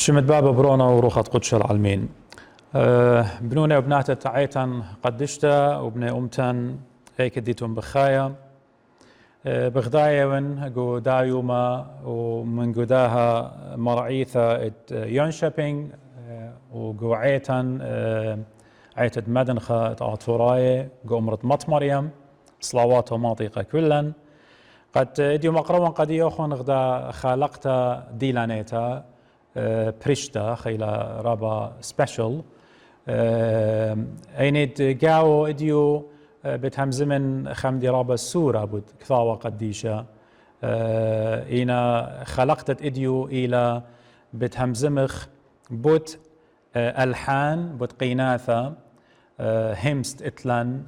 شمت بابا برونا وروخت قدش العلمين. بنونا وبناتة تعيتن قدشتا وبني أمتن هيك ديتم بخايا بغدايا ون جو دايوما ومن قداها مرعيثة يونشابينج وجو عيتن عيتد مدنخة آتوراي جو أمرت مط مريم صلوات وماطيقة كلن قد اديو مقرون قد يوخون غدا خالقتا ديلانيتا بريشتا خيلا رابا سبيشل اينيت جاو اديو بتهمزمن خمدي رابا السورة بود كثاوة قديشة اينا خلقتت اديو الى بتهمزمخ بوت الحان بوت قيناثا همست اتلن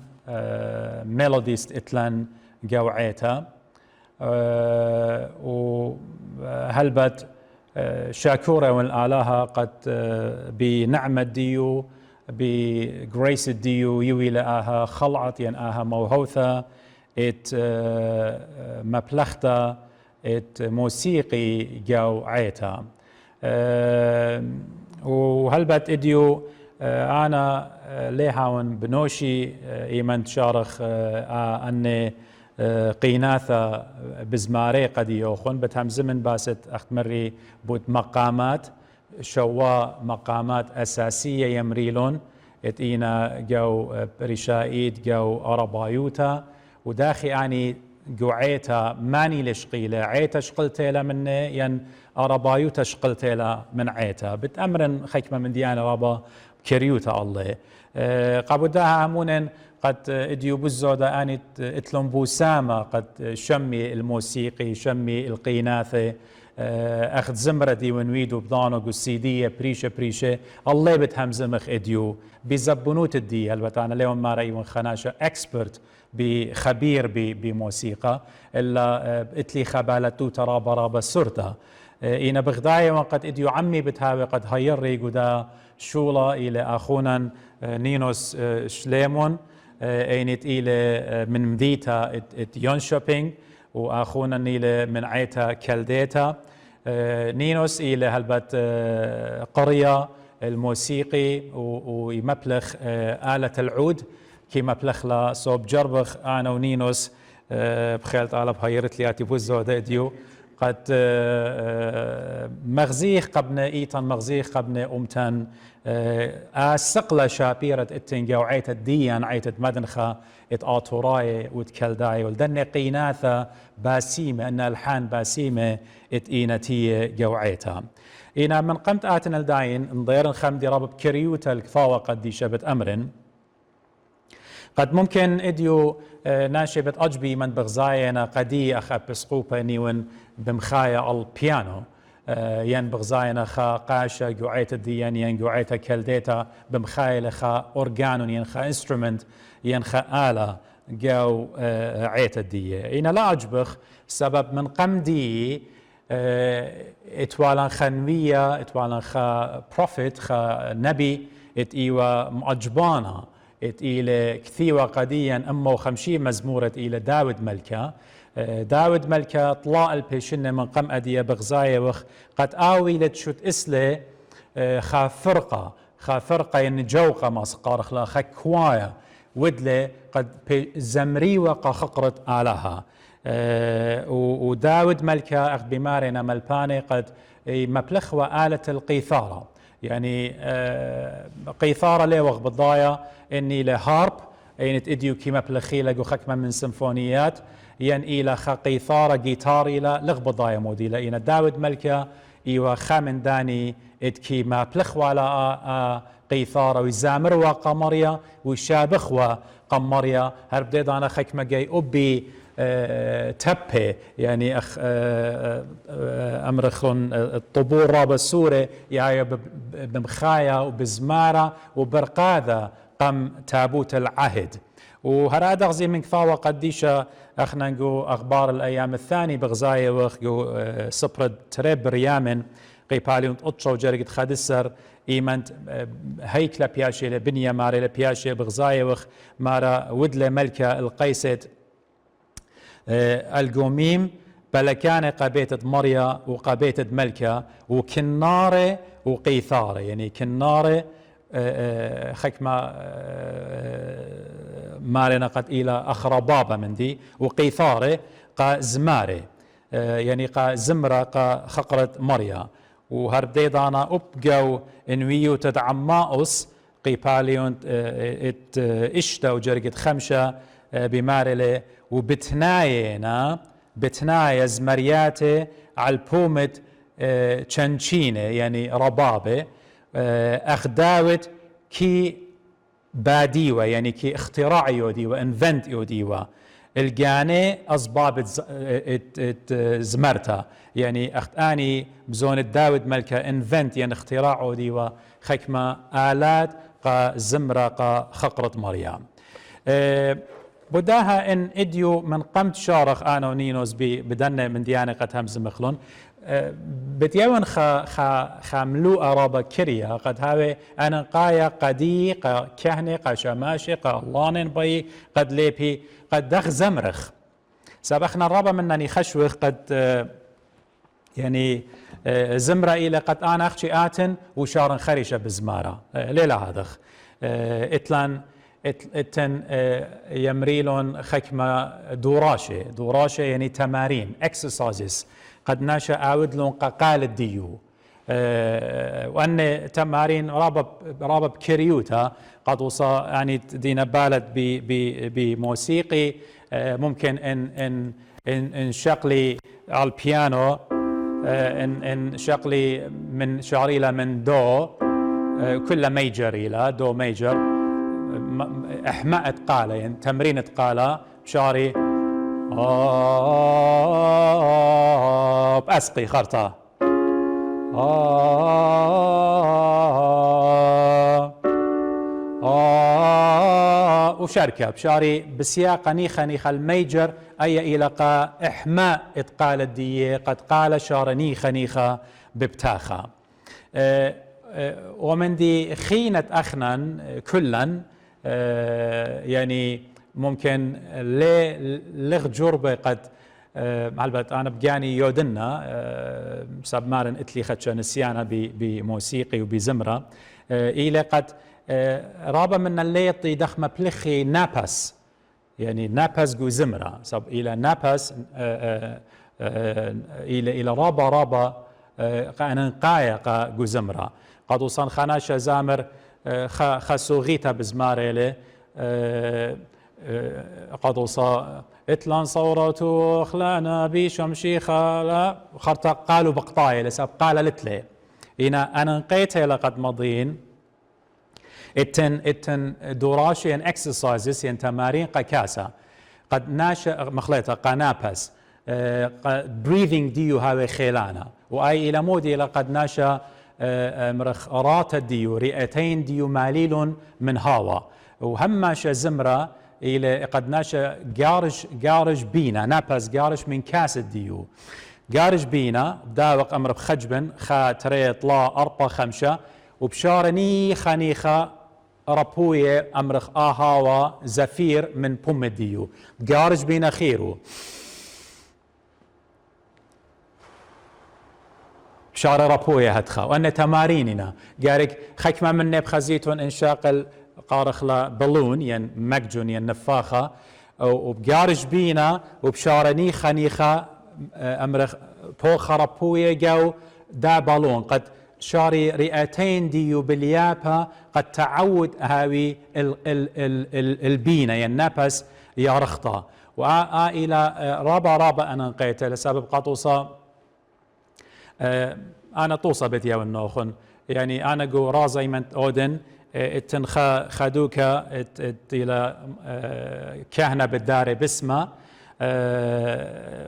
ميلوديست اتلن جوعيتا وهلبت شاكورة والآلهة قد بنعمة ديو بجريس ديو يوي لآها خلعت ينآها موهوثة ات مبلغتا ات موسيقي جو عيتا وهلبت اديو انا ليهاون بنوشي ايمن شارخ اني قيناثة بزماري قد يوخون بتهمزمن باست اختمري بود مقامات شوا مقامات أساسية يمريلون اتينا جو بريشايد جو أربايوتا وداخي اني جو عيتا ماني لشقيلة عيتا شقلتيلا من ين أربايوتا شقلتيلا من عيتا بتأمرن خيكمة من ديانة رابا كريوتا الله قابوداها همونن قد اديو بزودة اني اتلون بوسامة قد شمي الموسيقي شمي القيناثة اخذ زمرة دي ونويدو بضانو قسيدية بريشة الله بتهمزمخ اديو بزبنوت الدي البته انا اليوم ما رأي خناشة اكسبرت بخبير بموسيقى الا اتلي خبالتو ترى برابا سرتا اينا بغداية وقد اديو عمي بتهاوي قد هيري قدا شولا الى اخونا نينوس شليمون اينت الى من مديتا ات يونشوبينج واخونا نيله من عيتا كالديتا نينوس الى هلبت قريه الموسيقي ويمبلخ آلة العود كي مبلخ لا صوب جربخ انا ونينوس بخيلت على بهيرت لياتي بوزو ديو قد مغزيخ قبنا ايتن مغزيخ قبنا امتن سقلة شابيرة اتنجا وعيتة ديان عيتة مدنخة ات آتوراي وتكلداي ولدن قيناثة باسيمة ان الحان باسيمة ات اينتي جوعيتها اينا من قمت اتنا الداين نضيرن خمدي رب كريوتا الكفاوة قد شبت امرن قد ممكن اديو ناشبت اجبي من بغزاينا قدي اخ بسقوبة نيون بمخايا البيانو ين بغزاينا خا قاشا جوعيتا ديان ين جوعيتا كالديتا بمخايا خا اورجانون ين خا انسترومنت ين خا آلة جو عيتا دي اينا لا اجبخ سبب من قمدي اتوالا خنوية اتوالا خا بروفيت خا نبي ات ايوا مأجبانا ات إلى كثيوة قديا أمو خمشي مزمورة إلى داود ملكة داود ملكة طلاء البيشنة من قم أدية بغزاية وخ قد آوي لتشوت إسلي خافرقة ين جوقة ما سقارخ لا خكوايا ودلي قد زمري وقا خقرت آلها وداود ملكة أخ بمارنا ملباني قد مبلخ وآلة القيثارة يعني قيثارة لي وغ بالضايا اني لهارب اينت اديو كيما بلخيلة جو خكمة من سيمفونيات ين الى خا قيثارة جيتار الى لغ بالضايا موديلا اينا داود ملكة ايوا خامن داني اد كيما بلخ ولا قيثارة ويزامر وقمريا ويشابخ وقمريا هرب ديد انا خكمة جاي ابي تبه يعني اخ امرخون الطبور رابا السوري يا بمخايا وبزمارة وبرقاذة قم تابوت العهد وهراد اغزي من كفاوة قديشة اخنا نقو اخبار الايام الثاني بغزاية وخقو سبرد تريب ريامن قيباليون تقطشو جرقت خادسر ايمنت هيكلا بياشي لبنية ماري لبياشي بغزاية وخ مارا ودلة ملكة القيسد القوميم بلكانة قبيتة مريا وقبيتة ملكة وكنارة وقيثارة، يعني كنارة خكمة مارنا قد إلى أخربابة من دي، وقيثارة قا زمارة يعني قا زمرة قا خقرة مريا، وهرديدانا أبقوا إنويو تدعماؤس قيباليون ات اشتا وجرقت خمشة بمارلة وبتناينا بتنايا زمرياتي على البومت تشنشينة يعني ربابة أخداوت كي باديوة يعني كي اختراع يوديوة انفنت يوديوة الجاني أصبابت زمرتا يعني أختاني بزون الداود ملكة انفنت يعني اختراع يوديوة خكمة آلات قا زمرة قا خقرة مريم بداها ان اديو من قمت شارخ انا ونينوز بدنا من ديانة قد همز مخلون بتيون خاملوء رابا كريا قد هاوي انا قايا قدي قا كهني قا شماشي قا اللانين بي قد ليبي قد دخ زمرخ سابخنا الرابا منني خشوخ قد يعني زمرة إلى قد أنا أخشي آتن وشارن خريشة بزمارة ليلة هذخ إتلان اتن يمريلون خكمة دوراشة يعني تمارين exercises قد ناشا أعود لون قال الديو وأن تمارين رابب كريوتا قد وصى يعني دينا بالت بموسيقي ممكن إن شقلي على البيانو إن شقلي من شعريلة من دو كل ميجر إلى دو ميجر إحماء قالة يعني تمرين قالة شعري بأسقي خرطة وشركة بشعري بسياق نيخة الميجر أي إلى قا إحماء إتقال الدية قد قال شعر نيخة ببتاخة ومن دي خينة أخنا كلا يعني ممكن لغجربة قد معلبت أنا بجاني يودنا سبمارن إتلي خدشة نسيانا بموسيقي وبزمرة إلى قد رابا من الليطي دخمة بلخي نابس يعني نابس جو زمرة سب إلى نابس إلى رابا قانا قايا جو زمرة قد وصان خناشة زامر خسوغيتا بزماريلي قد وصا اتلان صورته خلانا بشمشيخة لا خرطة قالوا بقطاية لسب قال لتلي إنا أنا نقيتها لقد مضين اتن دوراشي ان اكسرسايزز يعني تمارين قكاسة قد ناشا مخلطة قنابس بريذنج ديو هاوي خيلانا وأي إلى مودي لقد ناشا مرخ رات ديو رئتين ديو ماليل من هاوا وهماشا زمرة إلى قد ناشا جارج بينا نابس جارج من كاس الديو جارج بينا داوق أمر بخجبن خا تري طلا أربع خمسة وبشارني خنيخة ربوية أمرخ آهاوا زفير من بوم الديو جارج بينا خيرو بشارة ربوية هدخا وأن تماريننا قارك خكمة من نب خزيتون إنشاق قارخ لا بلون ين مكجون ين نفاخة وبجارج بينا وبشارني خنيخة أمرخ بوخ ربوية جو دا بالون قد شاري رئتين ديو باليابا قد تعود هاوي البينا ين نفس يا رخطة وإلى رابا أنا نقيت لسبب قطوصة أنا توصى بتيا والنوخن يعني أنا جو رازي من أودن اتن خدوكا إلى كهنة بالدار بسمة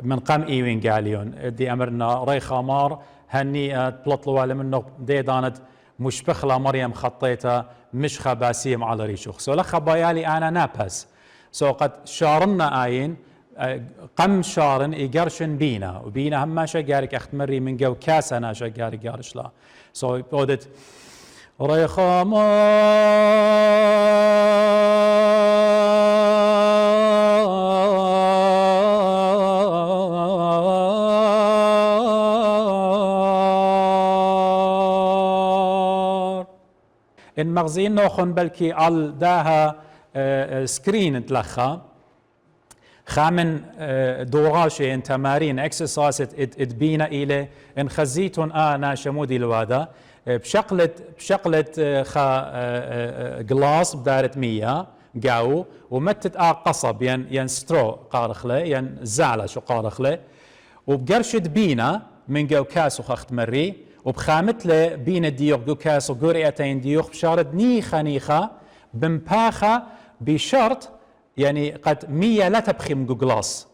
من قم إيوين قاليون دي أمرنا ري خمار هني بلطلوا منه دي دانت مش بخلا مريم خطيتها مش خباسيم على ريشوخ سو لخ بايالي أنا نابس سو قد شارنا آين قم شارن إيجارشن بينا وبينا هم شجارك أخت مري من جو كاسة أنا شجارك جارش لا سو بودت ريخما إن مغزين نوخن بلكي على داها سكرين تلخا خامن دوراشي ان تمارين اكسرسايز اتبينا الى ان خزيتون ناشمودي الوادا بشقلة خا جلاس بدارة مية قاو ومتت قصب ين سترو قارخله ين زعلة شو قارخله وبقرشد بينا من جو كاس وخخت مري وبخامت له بينا ديوخ جو كاس وقرئتين ديوخ بشارد نيخة بمباخة بشرط يعني قد مية لا تبخي من جلاس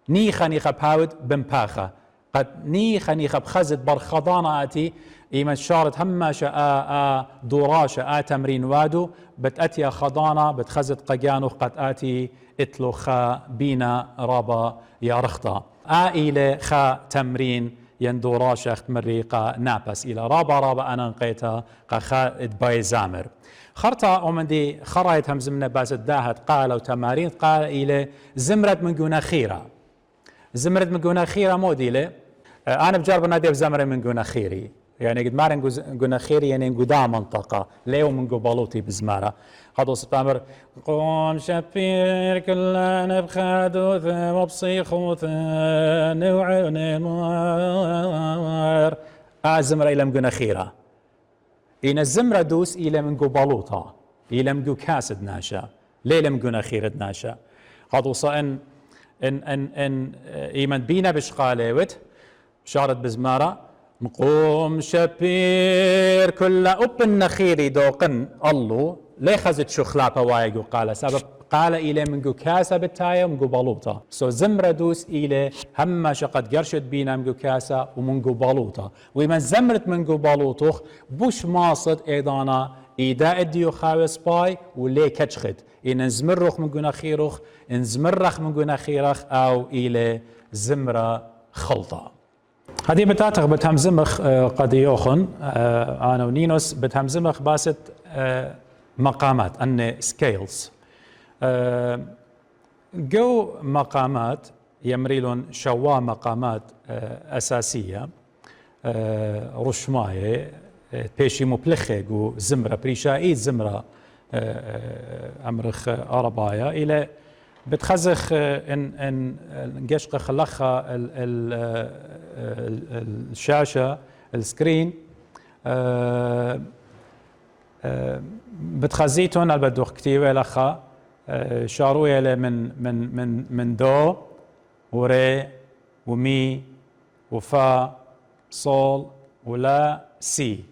نيخة بهاود بمباخة قد نيخة بخزت برخضانة آتي إيمان شارت هماشة دوراشة تمرين وادو بتأتي خضانة بتخزت قجانو قد آتي اتلو خا بينا رابا يا رخطة إلى خا تمرين يندوراشة مريقة نابس إلى رابا أنا نقيتها خا اتباي زامر خرطة ومندي خرايت هم زمنا باس الداهت قالوا تمارين قال إلى زمرت من جونا خيرة زمرت من جونا خيرة موديلة أنا بجرب نادي بزمرة من جونا خيري يعني قد مارن جونا خيري يعني نجودا منطقة ليو من جبالوتي بزمارة هذا صبامر قوم شبير كلنا بخادوث وبصيخوث نوعون المار زمرة إلى من جونا خيرة إن الزمرة دوس إلى من جبالوتا إلى من جو كاسد ناشا ليلة من جونا خيرة ناشا هذا صان إن إيمان بينا بشقالوت شارت بزمارة مقوم شبير كل أبن نخيري دوقن الله ليه خزت شو خلابة وايقو قال سبب قال إلى من جو كاسة بالتاية ومن جو بالوطة زمرة دوس إلى هم شقد قرشت بينا من جو كاسة ومن جو بالوطة ومن زمرت من جو بالوطخ بوش ماصد إيضانا إيداء الديو خاوي سباي وليه كتشخد إن زمرخ من جو نخيرخ إن زمرخ من جو نخيرخ أو إلى زمرة خلطة هذه بتاتخ بتهمزمخ قد يوخن أنا ونينوس بتهمزمخ باست مقامات أن سكيلز جو مقامات يمريلون شوا مقامات أساسية رشماية بيشي مبلخة جو زمرة بريشائي زمرة أمرخ أربايا إلى بتخزخ ان نقشق خلخها الشاشه السكرين بتخزيتون البدوخ كتيبه لخا شارويه من دو وري ومي وفا صول ولا سي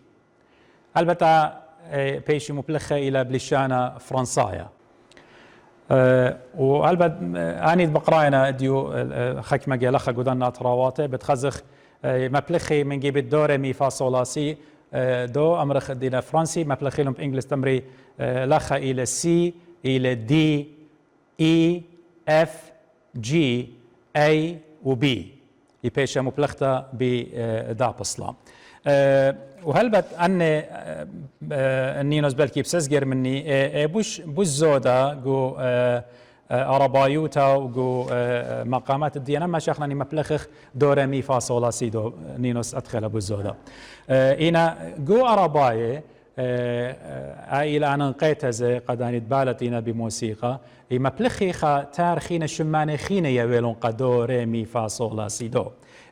البته بيشي مبلخه الى بلشانه فرنسايا والبت اني بقراينا ديو خك مجا لخا قدنا تراواته بتخزخ مبلخي من جيب الدور مي فا صولا سي دو امرخ دينا فرنسي مبلخي لهم بانجلس تمري لخا الى سي الى دي اي اف جي اي وبي يبيشا مبلختا بدابسلا وهلبت أن النينوس بلكي بسزجر مني بوش زودا جو أربايوتا وجو مقامات الديانة ما شخناني مبلخخ دورة مي فا صولا سي دو نينوس أدخل أبو زودا إنا جو أرباية إلى أن انقيتزي قد أن يتبالتنا بموسيقى مبلخي خا تارخين شماني خين يويلون قدورة مي فا صولا سي دو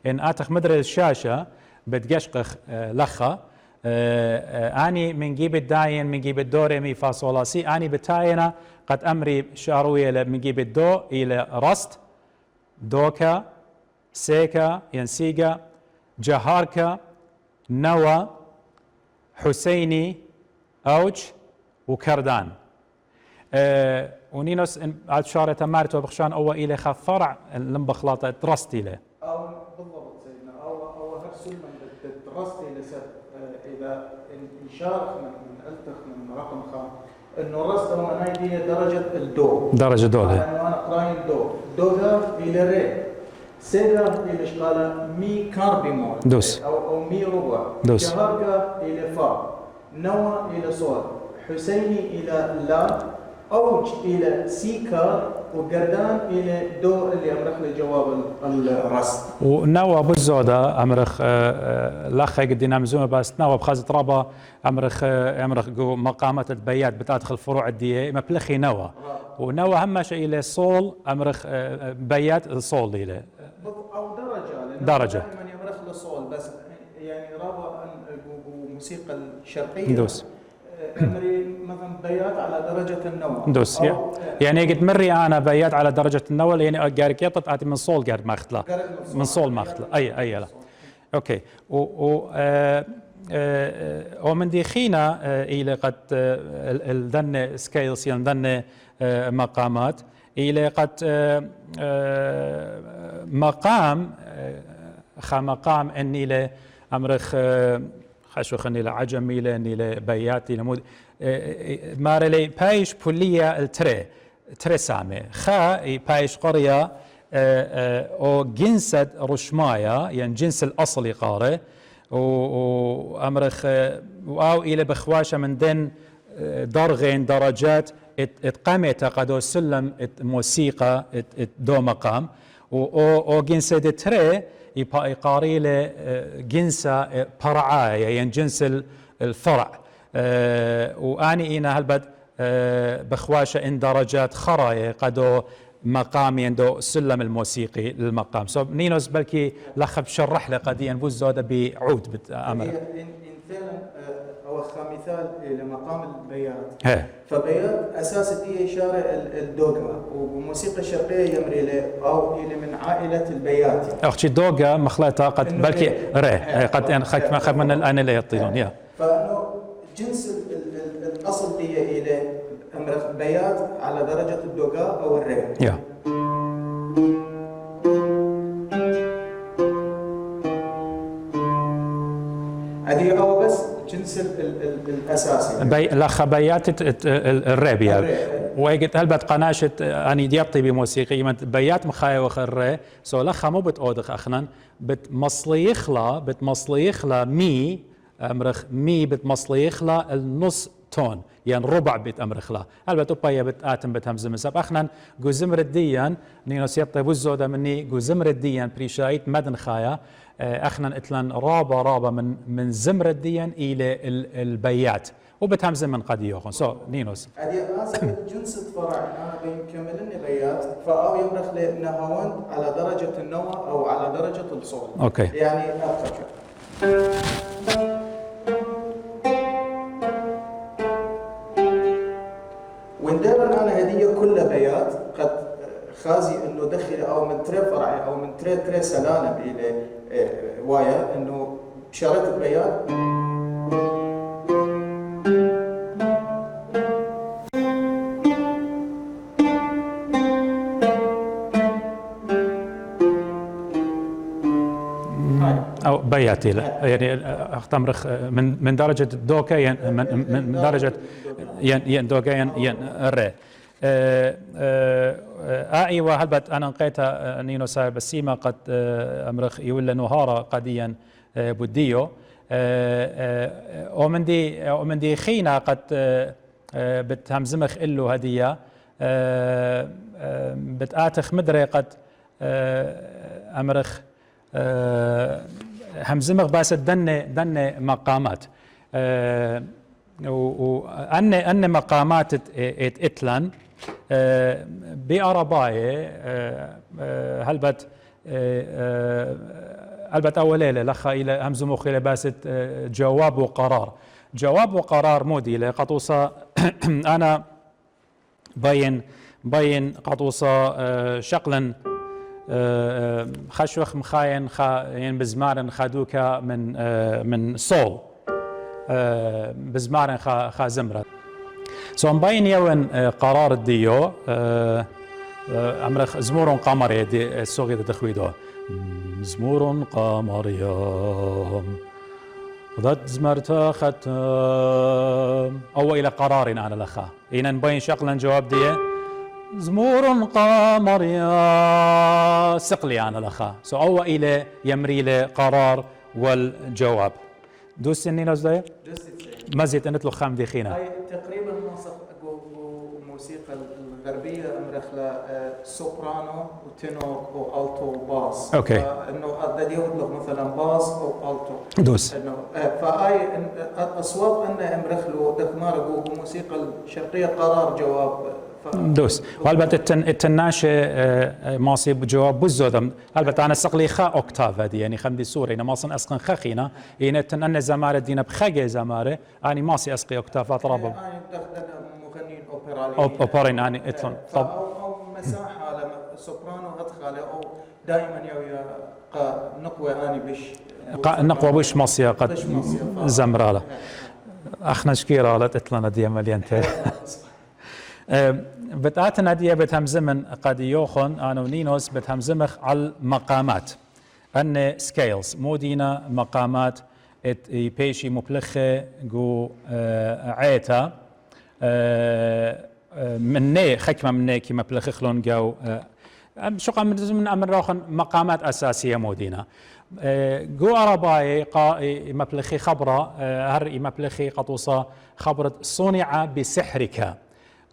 إن أتخ مدر الشاشة بتقشقخ لخا اني من جيب الداين من جيب الدو مي فا صولا سي اني بتاينا قد امري شارويه من جيب الدو الى رست دوكا سيكا ينسيقا جهاركا نوى حسيني اوج وكردان ونينوس عاد شارة مارتو بخشان او الى فرع لمبخلاطه ترستي له او بالضبط سيدنا او هرسل رستي لسه اذا انشارك من التخ من رقم خام انه رست هو هاي درجه الدو درجه دو انا قراين دو ذا الى ري سيدا الى شغاله مي كار بيمول دوس او مي ربع دوس جهاركا الى فا نوى الى صول حسيني الى لا اوج الى سيكا وقردان الى دو اللي امرخ لجواب الرصد. ونوا بزودا امرخ لاخ قدينا مزومه بس نوا بخازت رابا امرخ جو مقامات البيات بتدخل فروع الديه ما بلخي نوا ونوا هم شيء الى صول امرخ بيات الصول الى او درجه دائما يمرخ للصول بس يعني رابا موسيقى الشرقيه ندوس مثلا بيات على درجه النوى ندوس يعني قلت مري انا بيات على درجه النوى يعني قارك يطط اتي من صول قارد ماخذ من صول ماخذ اي لا اوكي ومن دي خينا الى قد الذن سكيلز يعني ذن مقامات الى قد مقام مقام اني ل امرخ خشو خني لعجمي لاني لبياتي لمود مارلي بايش بوليا التري سامي خا بايش قريه او جنسد رشمايا يعني جنس الاصلي قاره وامرخ او الى بخواشه من دن درغين درجات اتقامت قدو سلم موسيقى دو مقام او جنسد تري يقاري له جنسه برعايه يعني جنس الفرع واني انا هلبد بخواشه ان درجات خرايه قدو مقام يندو سلم الموسيقي للمقام سو نينوس بلكي لخب شرح لي قضيه بوزوده بعود بتامر فعلا او مثال لمقام البيات فبيات اساس دي اشاره الدوغما وموسيقى الشرقيه يمري له او الى من عائله البيات اختي دوغا مخلطه قد بلكي قد ان خك من الان لا يطيلون يا فانه جنس الاصل دي الى امر بيات على درجه الدوغا او الري يا هذه او بس جنس الاساسي لا خبيات الرابيه وقت هلبت قناشه اني ديابطي بموسيقى من بيات مخايا وخر سو لخ مو بتودخ اخنا بتمصليخلا مي امرخ مي بتمصليخلا النص تون يعني ربع بيت امرخلا هلبت اوبايا بتاتم بتهمز مساب اخنا جو زمر الديان نينو سيطي بوزودا مني جو زمر الديان بريشايت مدن خايا اخنا اتلن رابا من زمر الديان الى البيات وبتهمز من قد يوخن سو نينوس هذه اسف جنس الفرع انا بيكملني بيات فاو يمرخ لنهاوند على درجه النوى او على درجه الصول اوكي يعني اكثر وندير انا هديه كلها بيات قد خازي انه دخل او من تري فرعي او من تري سلالم الى وايا انه شريط البيات او بياتي يعني اختمرخ من درجه الدوكا يعني من درجه يعني دوكا يعني الري ايوه هلبت انا نقيتها نينو سايب بسيمه قد امرخ يولى نهارا قديا بوديو ومن دي خينا قد بتهمزمخ إلو هديه بتاتخ مدري قد امرخ همزمخ باس دن مقامات وأن مقامات اتلن بأرباية هلبت أول ليلة لخا إلى همزمخ إلى باست جواب وقرار مودي لقطوصة أنا بين قطوصة شقلا خشوخ مخاين يعني بزمارن خادوكا من صول بزمارن خا زمرة سو مبين يوم قرار الديو امرخ زمور قمري دي السوغي تخويدو زمور قمري ضد زمرتا ختم او الى قرار انا لخا ان نبين شقلا جواب دي زمور قمري سقلي انا لخا سو او الى يمري لقرار والجواب دوس النينوز ده ما زيت انت له خام دي خينا هاي تقريبا نصف موسيقى الغربيه امرخله سوبرانو وتينور والتو وباس. اوكي. انه هذا يطلق مثلا باس او التو. دوس. انه فاي اصوات ان امرخلو دكمار موسيقى الشرقيه قرار جواب. دوس. والبته التناشه ماصي بجواب بزودم البته انا سقلي خا اوكتاف هذه يعني خمدي سوري انا ماصن اسقن خخينا يعني تن زماره دينا بخجه زماره اني ماصي اسقي اوكتافات رابع. مغنيين اوبراليين. اوبرين اني اتلون طب او مساحه لما سوبرانو ادخله او دائما يا نقوه اني بش نقوه بش ماصيه قد زمراله. اخنا شكيره قالت اتلنا دي مليانته. بتاعتنا دي بتهمزمن قد يوخن أنا ونينوس بتهمزمخ على المقامات أن سكيلز مو دينا مقامات يبيشي مبلخة جو عيتا مني خكمة مني كي مبلخ خلون جو شو قام من أمر روخن مقامات أساسية مو دينا جو عرباي مبلخي خبرة هر مبلخي قطوصة خبرة صنع بسحرك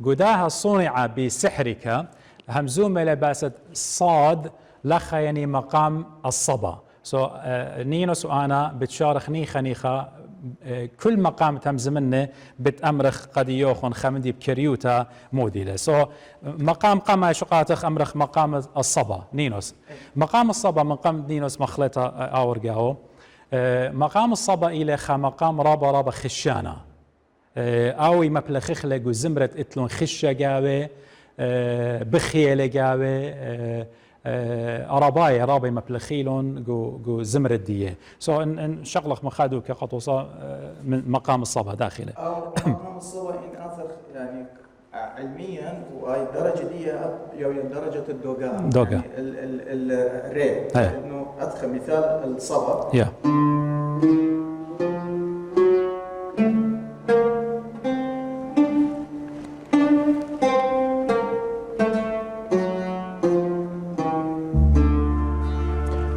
قداها صنع بسحرك همزوم لباسة صاد لخ يعني مقام الصبا نينوس وأنا بتشارخ نيخة كل مقام تمزمنه بتأمرخ قد يوخن خمدي بكريوتا موديلة مقام قام شقاتخ أمرخ مقام الصبا نينوس مقام الصبا مقام نينوس مخلطة أورجاو مقام الصبا إلى مقام رابا خشانة أو مبلخخ لجو زمرة إتلون خشة جاوي بخيلة جاوي عرباي رابي مبلخيلون جو زمرة ديه إن شغلك مخادو كقطوصة من مقام الصبا داخله أو مقام الصبا إن أثر يعني علميا وهاي الدرجة دي يا درجة الدوغا يعني الري إنه أدخل مثال الصبا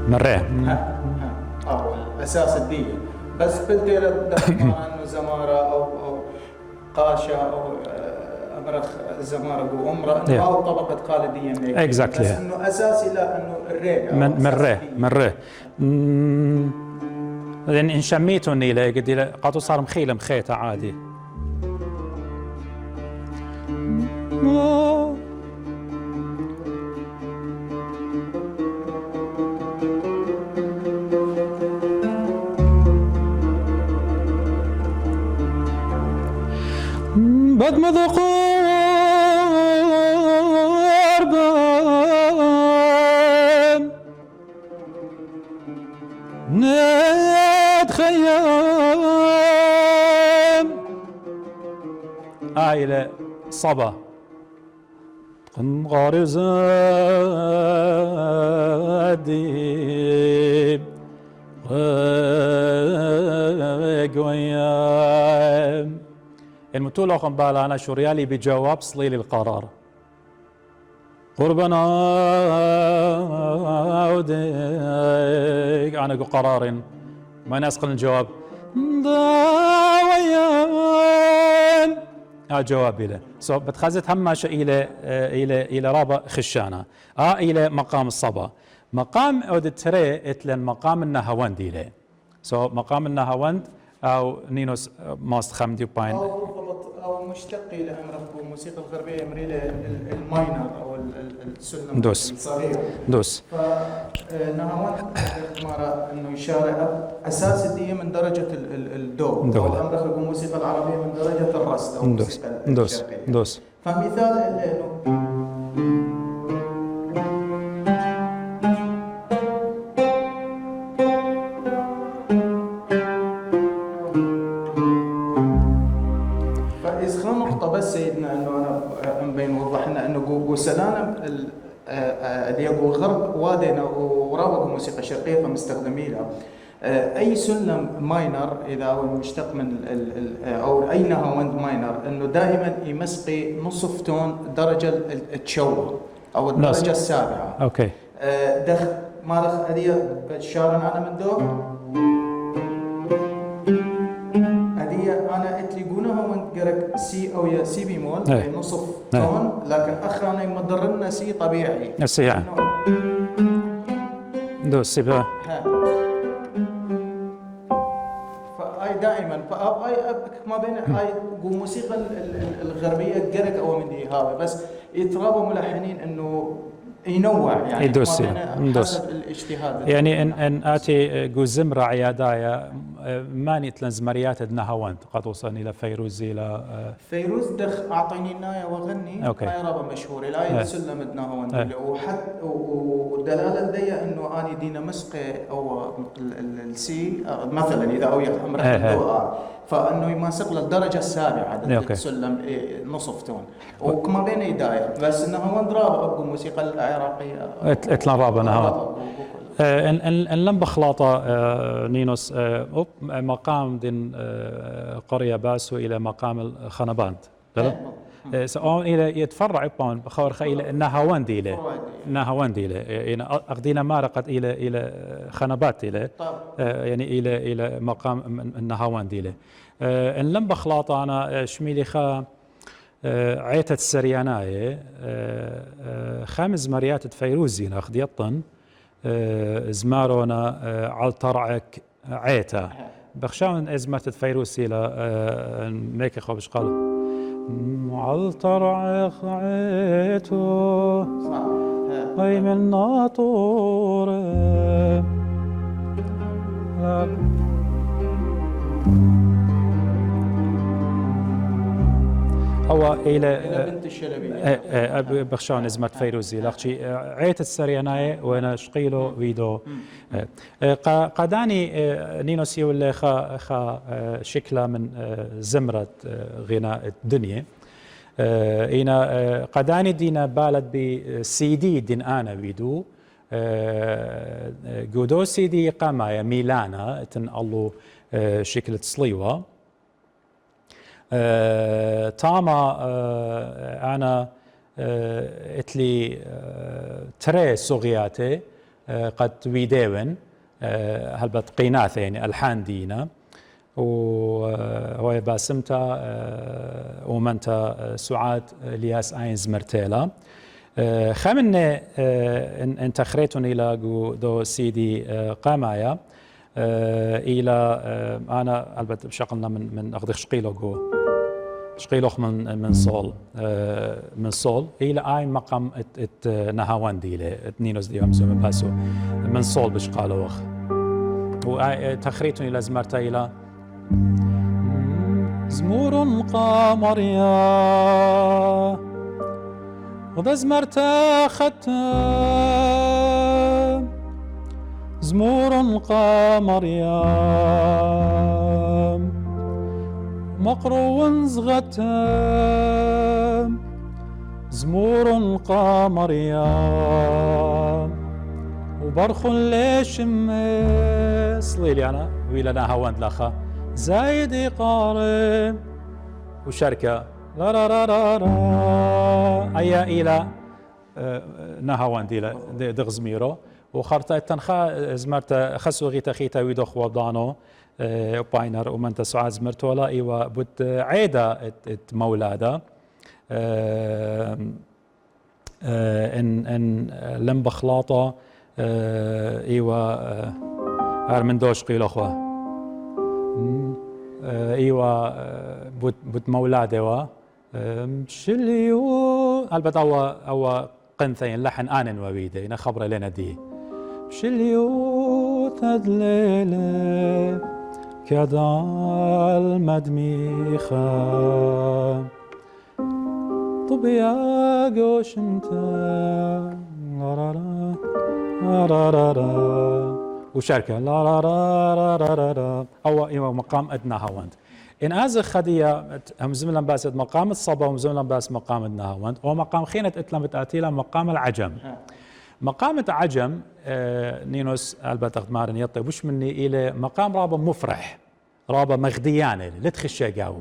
مرة أو الأساس الديني بس بالدير انه زماره او قاشه او امرخ زماره او عمره او طبقه قالديه اكزاكتلي بس انه اساسي لا انه الري من ري لان ان شميتوني لا قد صار مخيله مخيته عادي بعد ما ذقوا أربان نتخيم عائلة صبا قنغار زادي قويم المتولى قنبال أنا شريالي بجواب صليل القرار قربنا وديك أنا قرار ما نسقل الجواب ضاويان جوابي له بتخزت هماشة إلى رابع خشانة إلى مقام الصبا مقام أود تري إتلن مقام النهاوند إليه مقام النهاوند أو نينوس ماست خمدي باين أو مشتق إلى أمرك الموسيقى الغربية أمريلة الماينر أو السلم الصغير دوس نهاوند مرة إنه إشارة أساس الدية من درجة الدو أو أمرك الموسيقى العربية من درجة الرصد أو الموسيقى الشرقية دوس فمثال إنه سيدنا انه انا مبين وضح لنا انه جو سلالم ديجو غرب وادينا ورابق الموسيقى الشرقيه فمستخدمينها اي سلم ماينر اذا هو مشتق من او اي نهاوند ماينر انه دائما يمسقي نصف تون درجه التشوه او الدرجه السابعه اوكي دخ مارخ هذه شارن انا من دو هذه انا انا اتلقونها من قرق سي او يا سي بيمول نصف تون، لكن اخرنا يمدر لنا سي طبيعي السي يعني دوس سي بقى فاي دائما فاي ما بين اي موسيقى الغربيه قرق او من دي هذا، بس يترابوا ملحنين انه ينوع يعني يدوس حسب الاجتهاد يعني ان اتي جوزمرة عيادايا ماني تلنزمريات النهاوند قد وصلني الى فيروز الى فيروز دخ اعطيني نايه واغني هاي رابع مشهور لا يتسلم النهاوند وحتى والدلاله دي انه اني دينا مسقي او السي مثلا اذا او امر فانه يماسق للدرجه السابعه تتسلم نصف تون وكما بين يداير، بس انه وند رابع ابو الموسيقى العراقيه اتلان رابع نهاوند ان لم بخلاطه نينوس مقام دين قريه باسو الى مقام الخنباند سأون إلى يتفرع بون بخور خيل نهاوند إلى يعني أخذنا مارقت إلى خنبات إلى يعني إلى مقام النهاوند إلى إن لم بخلاط أنا شميلي خا عيتة السرياناية خامز مريات فيروزي ناخذ يطن زمارونا على طرعك عيتة بخشاون أزمة فيروزي إلى ميك خوبش قال معلطر عيتو هاي من ناطور هو إلى بنت الشلبي بخشان إزمة فيروزي لقشي عيت السرياناي وأنا شقيلو فيدو قداني نينوسي ولا خا شكله من زمرة غناء الدنيا إنا قداني دينا بالد بسي دي دين أنا فيدو جودو سي دي قامايا ميلانا تنقلو شكل صليوة تاما أنا اتلي تري صغياتي قد ويديون هلبت قيناث يعني الحان دينا وهو باسمتا ومنتا سعاد الياس اينز مرتيلا خمن ان تخريتون الى دو سيدي قامايا الى انا البت بشغلنا من اخذ شقيلوخ من صول الى اي مقام نهاوند الى نينوس دي امزو باسو من صول بشقالوخ وتخريتون الى زمرتا الى زمور قمريا وذا زمرتا ختم زمور قمريا مقرو زغتم زمور قمريا وبرخ ليش صليلي انا ويلا نهاوند لخا زايد قارب وشركه لا لا لا لا لا ايا الى نهاوند الى دغزميرو وخرطة تنخا زمرت خسو غيتا خيتا ويدوخ وضانو باينر ومنت سعاد زمرتولا ايوا بوت عيدا مولادا ان لم بخلاطه ايوا ارمندوش قيلو اخوه ايوا بوت مولاده شليو البت او قنثين لحن آن وبيدي خبر لنا دي شليو تدليل كدال مدميخة طبيا قوش انت وشاركة لا لا لا لا لا أو مقام أدنى هاوند إن أزخ خدية هم زملاً باس مقام الصبا وزملاً باس مقام النهاوند ومقام خينة إتلام تأتيلا مقام العجم مقام العجم نينوس البتغد مارن يطي وش مني إلى مقام رابا مفرح رابا مغديان لتخش جاو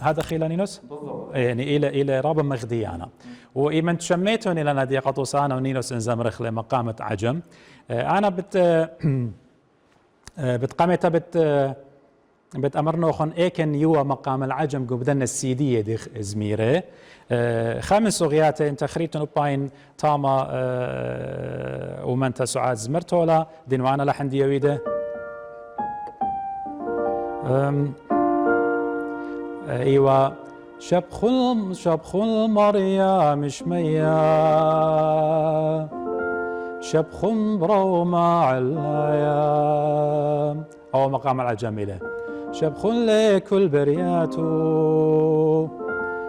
هذا خيلا نينوس يعني إلى رابا مغديانا وإيمن تشميتون إلى نادي قطوسانا ونينوس إنزام رخلة مقامة عجم أنا بتقامتها بتأمرنا خن إيكن يوا مقام العجم قبدنا السيدية دي زميرة خامس صغيات انت خريتن باين تاما ومنت سعاد زمرتولا دينوانا لحن ديويده ايوا شبخ المريم شمية شبخ بروما علايا او مقام العجميله شبخ لكل برياتو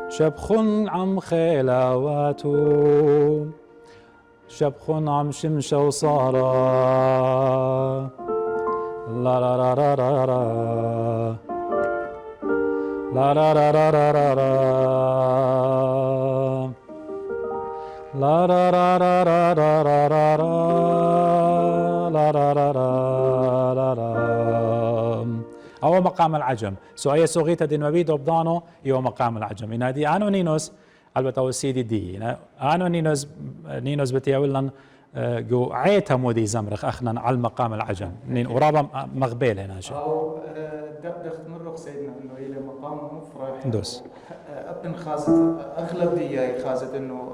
شبخ عم خيلاواتو شبخ عم شمشة وصارا لا لا لا لا لا لا لا لا لا لا لا لا لا لا لا لا لا لا أو مقام العجم سؤال صغيرة دين مبيد وبدانو يو مقام العجم ينادي أنا نينوس البته والسيدي دي أنا نينوس بتياولن جو عيتا مودي زمرخ أخنا على المقام العجم نين ورابا مغبيل هنا شيء أو دخت مرق سيدنا إنه إلى مقام مفرح دوس ابن خازت أغلب دي خازت إنه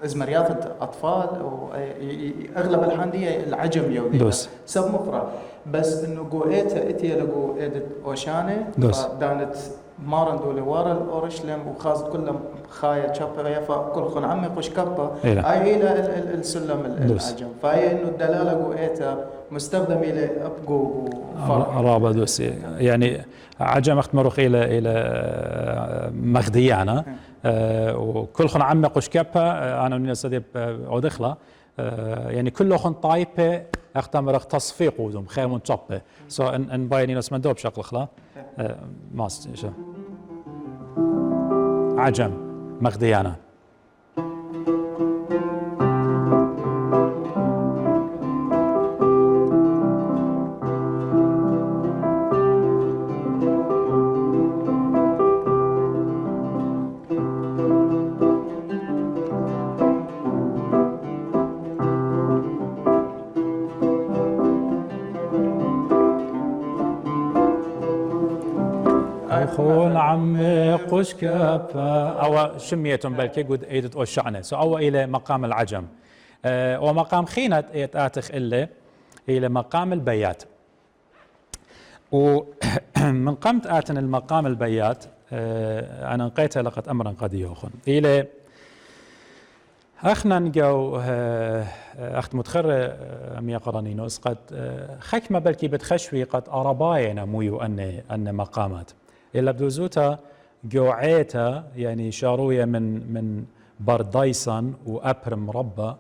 إزمريات أطفال وأغلب الحان دي العجم يودي دوس سب مفرح بس إنه جو إيتا إتيا لجو إيدت أوشانة دانت مارن دولي ورا الأورشلم وخازت كلهم خايا شابا فكل خن عمي قش كبا أي إلى السلم العجم فهي إنه الدلالة جو إيتا مستخدم إلى أبجو رابع دوسي يعني عجم أخت مروخ إلى مغديانا وكل خن عمي قش كبا أنا من الصديق أودخله يعني كله خن طايبة أختمر تصفيق ودم خير من شابة سو إن بايني ناس من دوب شكل خلا ماست شو عجم مغديانا خون عمي قش كابا أو شميتهم بلكي قد ايدت اوشعنة سو أو إلى مقام العجم ومقام خينة آتخ إلى مقام البيات ومن قمت آتن المقام البيات أنا نقيتها لقد أمرا قد يوخن إلى أخنا نجو أخت متخرة أمي قرانينوس قد خكمة بلكي بتخشوي قد أرباينا مويو أن مقامات إلا بدوزوتا جوعيتا يعني شاروية من بردايسان وأبر مربى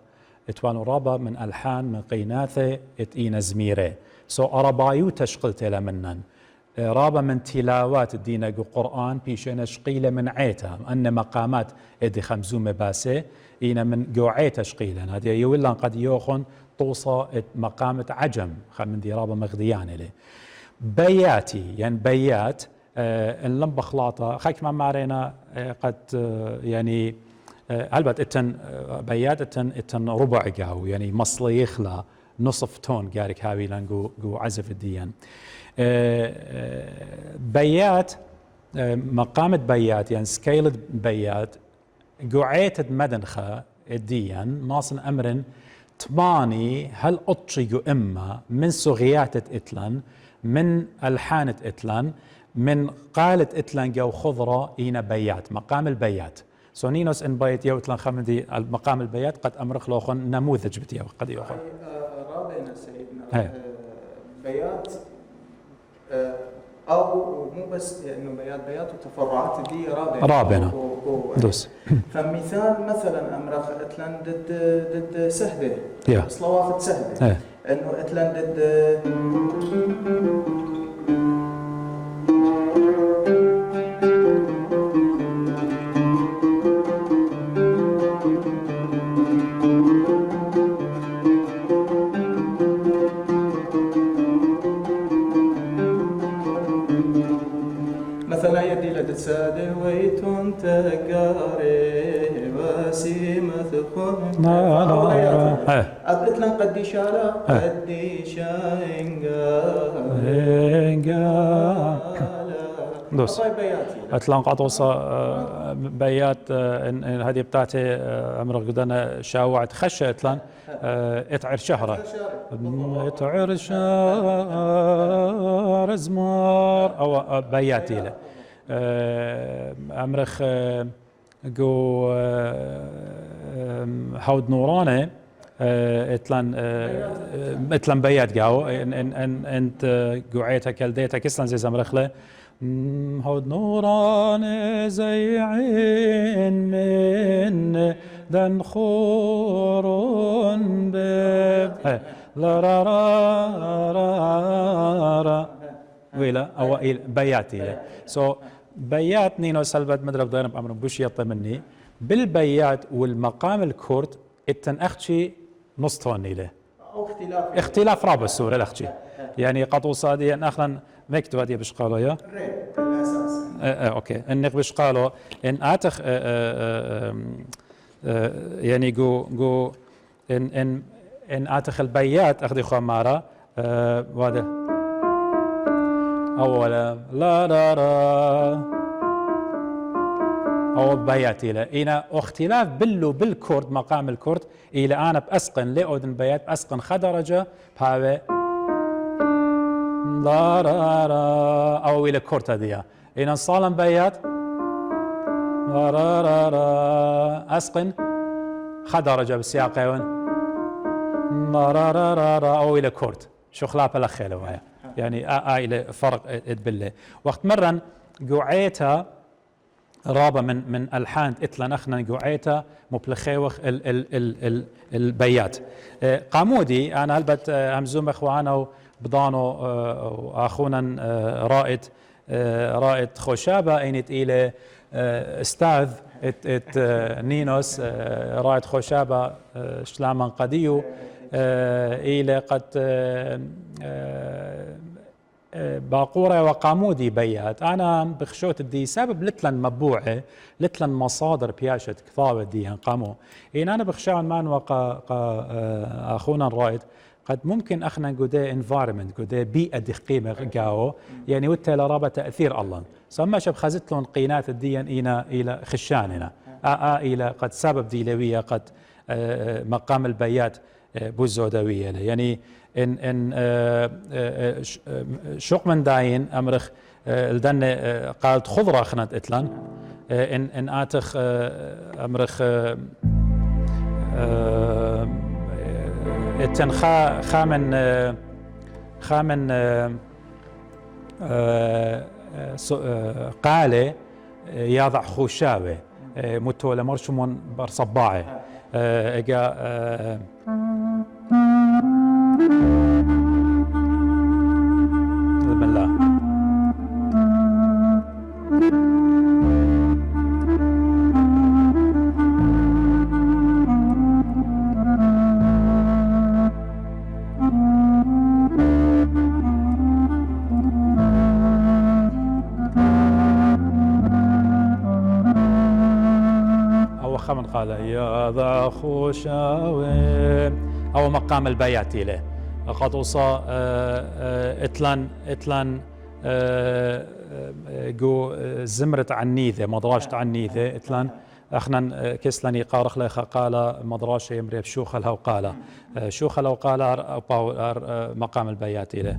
اتوانو رابا من ألحان من قيناثة اتئين زميري سو أربايو تشقلت لمنن رابا من تلاوات الدين جو قرآن بيشينا شقيلة من عيتا أن مقامات إدي خمزوم باسي إينا من جوعيتا شقيلة هذه يولان قد يوخن توصى مقامة عجم من دي رابا مغديان إليه بياتي يعني بيات ان لم بخلاطه خاك ما معرينا قد يعني البت اتن بيات اتن ربع قاو يعني مصلي يخلى نصف تون قارك هاوي لانجو عزف الديان بيات مقامة بيات يعني سكيلد بيات قعيت مدنخة الديان ناصن امر تماني هل اطشيو اما من صغيات اتلن من الحانة اتلن من قالة اتلان جو خضرة إينا بيات مقام البيات سونينوس إن بيت يو اتلان خمدي مقام البيات قد أمرخ لوخن نموذج بتيو قد يوخن رابنا سيدنا بيات أو مو بس إنه بيات وتفرعات دي رابنا دوس فمثال مثلا أمرخ اتلان ضد سهدة صلوات سهدة إنه اتلان ضد مثلا يدي لتساده ويتون تقاري وسيمة خن أبتلن قدي شالا قدي شاينغا دوس اتلان قطوصة بيات هذه بتاعتي امر قدنا شاوعت خشة اتلان اتعر شهرة اتعر شهر زمار او بياتي له امرخ جو هود نورانه اتلان بيات قاو انت قعيتها كلديتها كسلان زي زمرخله هود نورانه زي عين من دن خورون بب لا را را را را ويلا او بياتي سو بيات نينو سلبت مدرب ضينب امر بوش يطي مني بالبيات والمقام الكرد اتن اختشي نص توني له او اختلاف رابع السورة الاختشي يعني قطو صادية اخلا مكتوب هذه بشقالو يا الاساس اوكي انك بشقالو ان اتخ يعني جو ان اتخ البيات اخذي خمارة وهذا اولا لا لا لا او بياتي له إنا اختلاف بالكرد مقام الكرد الى انا باسقن لأودن بيات باسقن خدرجه بهاوي لا را را او الى كرد هذيا إنا صالم بيات لا را را را اسقن خدرجه بسياقين لا را را را را او الى كرد شو خلاف الاخيله وهي يعني الى فرق ادبله وقت مرن قعيتها رابة من الحان اتلان اخنا قعيتها مبلخيوخ البيات قامودي انا هلبت همزوم اخوانا وبضانو واخونا رائد خوشابة اينت الى استاذ نينوس رائد خوشابة شلاما قديو الى قد باقورة وقامودي بيات أنا بخشوت دي سبب لتلن مبوعة لتلن مصادر بياشة كثاوة دي قامو إن أنا بخشاون مان وقا أخونا الرائد قد ممكن أخنا قدي environment قدي بيئة دي قيمة قاو يعني وتلا رابة تأثير الله سما شب خزت لهم قينات الدين إلى خشاننا إلى قد سبب دي لوية قد مقام البيات بوزودوية يعني ان شوق من داين امرخ الدن قالت خضرة خنت اتلان ان اتخ امرخ اتن خامن قالة يضع خوشاوي متولى مرشمون برصباعه اجا بالله أو خمن قال يا ذا خوشاوي أو مقام البيات له قطوصة اتلان جو زمرت عنيذة مدراشة عنيذة اتلان اخنا كسلني قارخ لها قال مدراشة يمري بشوخ لها وقال شوخ لها وقال مقام البيات له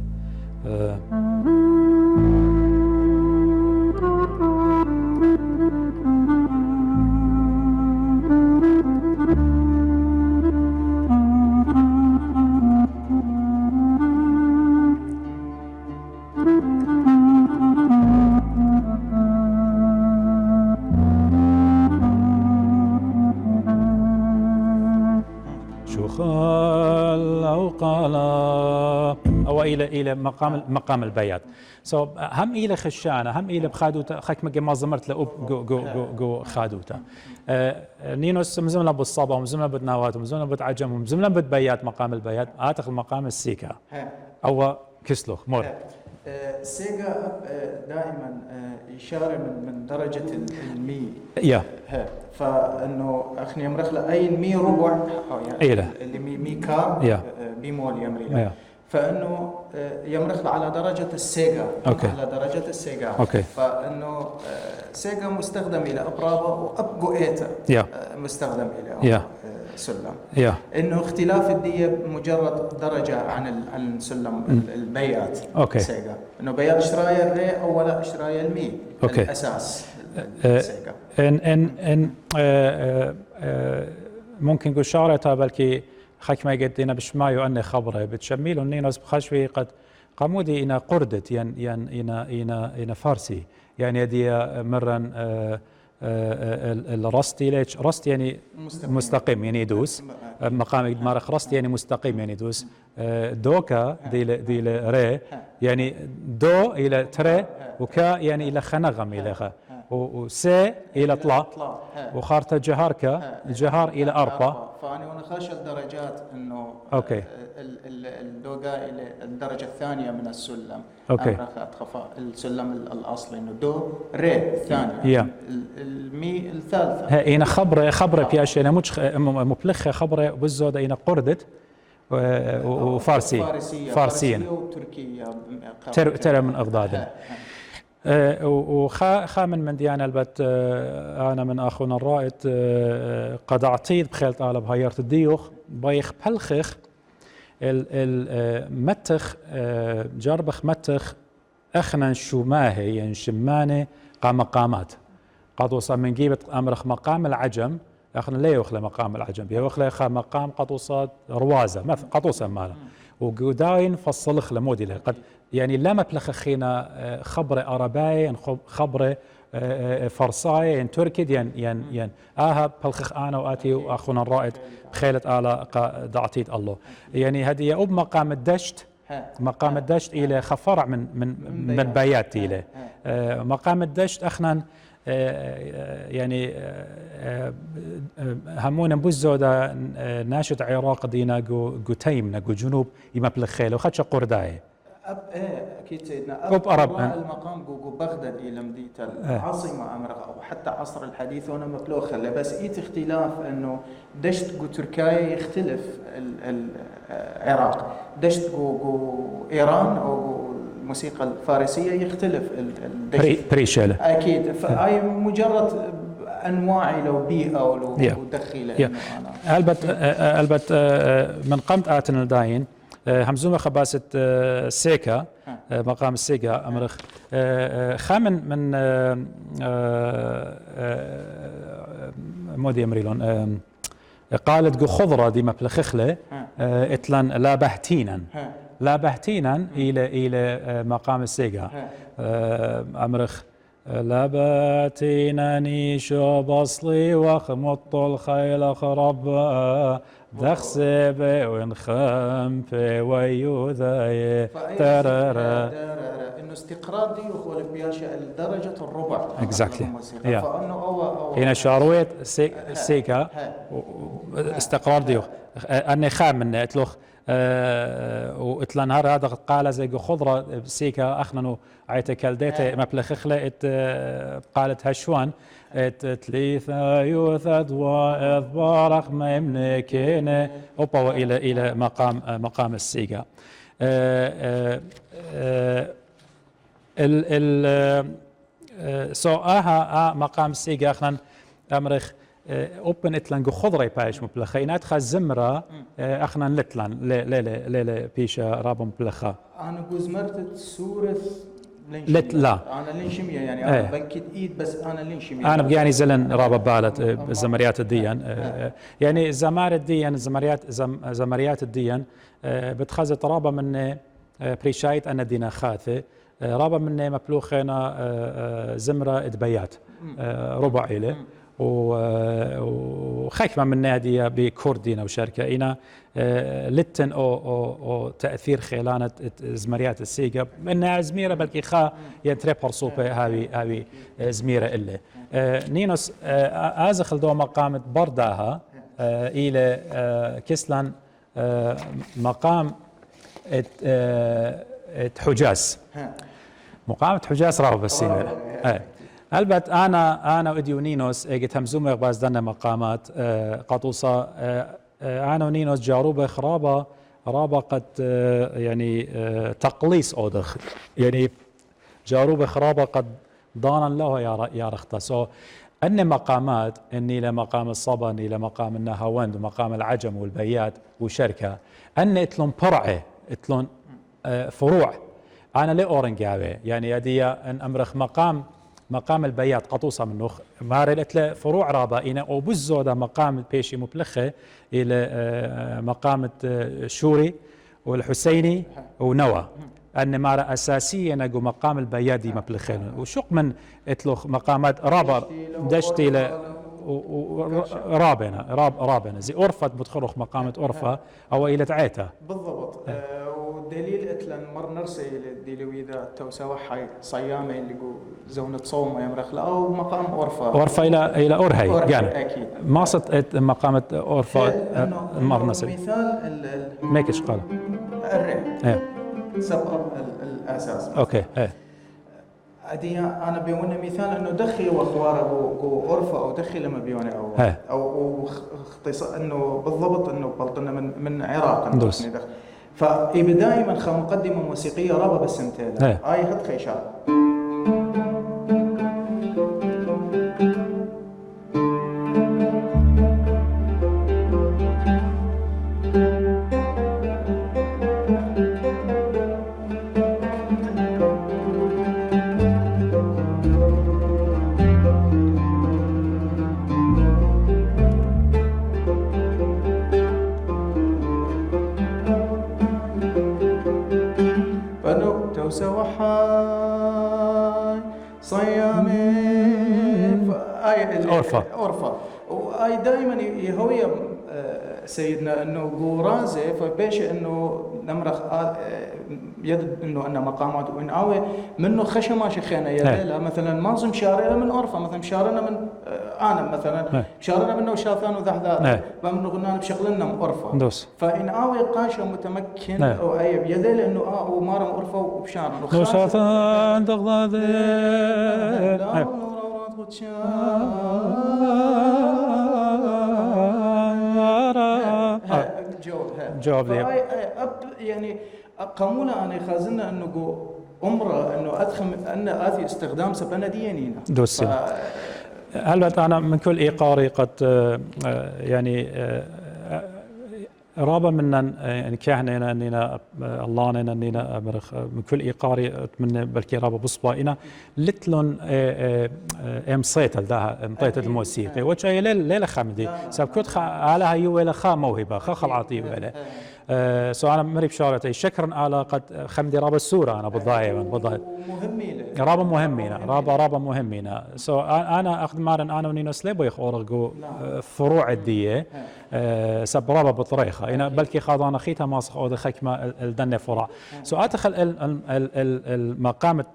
أو إلى مقام البيات هم إلى خشانة هم إلى بخادوتا خك ما زمرت له جو خادوتا نينوس مزمنا بالصبا ومزمنا بالنوات ومزمنا بالعجم ومزمنا بالبيات مقام البيات آتخ مقام السيكا أو كسلوخ مور السيجا دائما إشارة من درجة المي فإنه أخني يمرخ له أي مي ربع يعني اللي مي كار بيمول يمري فانه يمرخ على درجه السيجا. على درجه السيجا. فانه سيجا مستخدم الى ابرابا وابجو ايتا مستخدم الى سلم. انه اختلاف الديه مجرد درجه عن سلم البيات. سيجا انه بيات اشرايا الري او ولا اشرايا المي الاساس سيجا. ان ممكن نقول شعرتها بلكي خاك ما قدينا بشمايو أني خبره بتشميلو نينوس بخشوي قد قامودي إنا قردت إنا فارسي يعني هدي مرن الرستي ليش رست يعني مستقيم يعني يدوس مقام مارخ رست يعني مستقيم يعني يدوس دوكا دي ري يعني دو إلى تري وكا يعني إلى خنغم إلى خا وسي إلى طلا وخارطة الجهار إلى أربا. فأنا وأنا خاش الدرجات إنه الدوغا إلى الدرجة الثانية من السلم. أمرخات خفاء السلم الأصلي إنه دو ري الثانية. المي الثالثة. هنا خبرة بياشي أنا مبلخة خبرة بالزودة هنا قردت وفارسيين وتركية ترى من أغداد. وخا من ديانا البت أنا من أخونا الرائد قد أعطيت بخيلت على بهيرت الديوخ بايخ بلخخ المتخ جربخ متخ أخنا شماهي يعني شماني مقامات قد وصل من جيبة أمرخ مقام العجم أخنا لا يخلى مقام العجم يخلى مقام قد وصل روازة مثل قد وصل ماله وقداين فصلخ لمودي له قد يعني لما بلخخينا خبرة أرباي خبرة فرصاي ين تركي ين بلخخ أنا وآتي وأخونا الرائد بخيلة آلا دعتيت الله يعني هذه أب مقام الدشت إلى خفرع من بيات إلى مقام الدشت أخنا يعني همونا بوزودا ناشط عراق دينا جو تيم نجو جنوب يما بلخيله وخدش قرداي اكيد سيدنا المقام جو بغداد الى مدينه العاصمه امريكا او حتى عصر الحديث هنا مبلوخ بس ايت اختلاف انه دشت جو تركيا يختلف العراق دشت جو ايران او الموسيقى الفارسيه يختلف بريشله اكيد فهي مجرد انواع لو بيئه او لو دخيله البت من قمت اتن الداين همزومه خباسه سيكا مقام السيكا امرخ خامن من مودي امريلون قالت جو خضره دي مبلخخله اتلن لا بهتينا الى مقام السيكا امرخ لباتينني شو بصلي وخمط الخيل خرب دخسبي ونخمبي ويوذاي ترارا انه استقرار دي يخول بياشا درجة الربع exactly فانه هنا شارويت سيكا استقرار ديو اني خام من اتلوخ واتلان هذا قال زي خضرة سيكا اخننو عيت كالديتا مبلخخله قالت هشوان تليثا يوثد واذبارخ ما يملكين اوبا الى مقام السيكا سو مقام السيكا اخنن امرخ اوبن اتلان خضري بايش مبلخينات خا زمره اخنا لتلان لا بيشا راب مبلخا انا جوزمرت سوره لا انا لينشميه يعني انا بنكت ايد بس انا لينشميه انا يعني زلن راب بالت زمريات الدين يعني زمار الدين زمريات الدين بتخزت رابه من بريشايت انا دينا خاثه رابه من مبلوخنا زمره ادبيات ربع إله وخايفة من نادية بكردين وشركة إنا لتن أو تأثير خيلانة زمريات السيقة إنها زميرة بلكي خا ينتري برصوبة هاوي زميرة إلا نينوس آزخل دو مقامة برداها إلى كسلان مقام حجاز مقامة حجاز راهو بالسينة البت انا وديونينوس اجت همزومه باز دنا مقامات قطوصه انا ونينوس جاروبه خرابه رابا قد يعني تقليص أودخ يعني جاروب خرابة قد ضانا له يا رخته سو أن مقامات إني لمقام الصبا إني لمقام النهاوند ومقام العجم والبيات وشركة أن إتلون برعة إتلون فروع أنا لي أورنجاوي يعني هذه أن أمرخ مقام البيات قطوسة منه مارل إتلا فروع رابائنا وبزودا مقام بيشي مبلخة إلى مقام الشوري والحسيني ونوى أن مارا أساسية نجو مقام البيادي مبلخين وشق من إتلوخ مقامات رابر دشتي ل رابنا زي أرفة بتخرخ مقامة أرفة أو إلى تعيته بالضبط ودليل إتلن مر نرسي ديلو إذا توسوا حي صيامة اللي جو زونة صوم يمرخ أو مقام أرفة إلى أرهي يعني أكيد ما صدت مقامة أرفة مر نرسي مثال ميكش قال الرئ سبب الأساس أوكي أدي أنا بيونا مثال إنه دخي وخواره جو أرفا أو دخي لما بيونا أو اختصاص إنه بالضبط إنه بلطنا من عراق ندرس فإبدا دائما مقدمة موسيقية رابا بالسنتين هاي هاد خيشان أورفا وأي دائما يهوي سيدنا إنه جورازة فبيش إنه نمرخ يد إنه أن مقامات وإنعوي منه خشمة شخينا يدلا مثلا ما زم شارنا من أورفا مثلا شارنا من أنا مثلا شارنا منه شاثان وذحذار فمنه قلنا بشغلنا من أورفا فإنعوي قاشة متمكن أو أي يدل إنه ومارم أورفا وبشارنا شاثان تغضاض جواب يعني قامونا أنا خازنا إنه جو أمره إنه أدخم أن آتي استخدام سبنا دينينا دوسي هل أنا من كل إيقاري قد يعني رابا منا يعني كاهنا اننا الله اننا من كل ايقاري اتمنى بلكي رابا بصبائنا لتلون ام صيتل ده انطيت الموسيقى وجاي ليله خمدي سبكت على هي ولا خا موهبه خا عطيه ولا سؤال مري بشارتي شكرا على قد خمدي رابا السوره انا بالضايع مهمين رابا مهمين رابا مهمين انا اخذ مارن انا ونينو سليبو يخورقوا فروع الديه سب رابا بطريقه انا بلكي خاضانا خيتها ماسخ او خكمه الدنه فرع ادخل المقامه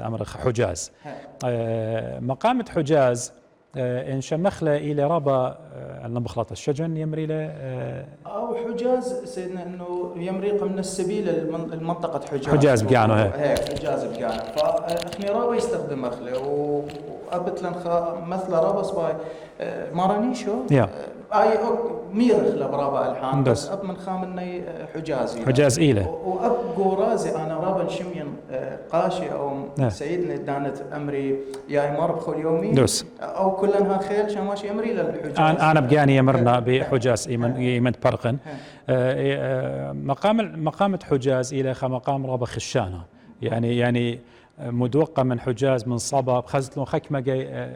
امر حجاز مقامه حجاز إن شمخله إلى رابا المخلط الشجن يمري له أو حجاز سيدنا إنه يمريق من السبيل المنطقة حجاز بقانو هيك حجاز بقانو فأخني رابا يستخدم أخله وأبت لنخا مثل رابا صباي مارانيشو أي ميرخ لبرابا الحان بس أب من خامني حجاز إيله وأب جورازي أنا رابا شمين قاشي أو سيدنا دانت أمري يا إمار بخل يومي دوس أو كلنها خيل شماشي أمري للحجاز أنا بقاني يمرنا بحجاز إيمن برقن مقامة حجاز إلى مقام رابا خشانة يعني مدوقة من حجاز من صبا بخزت له خكمة جاي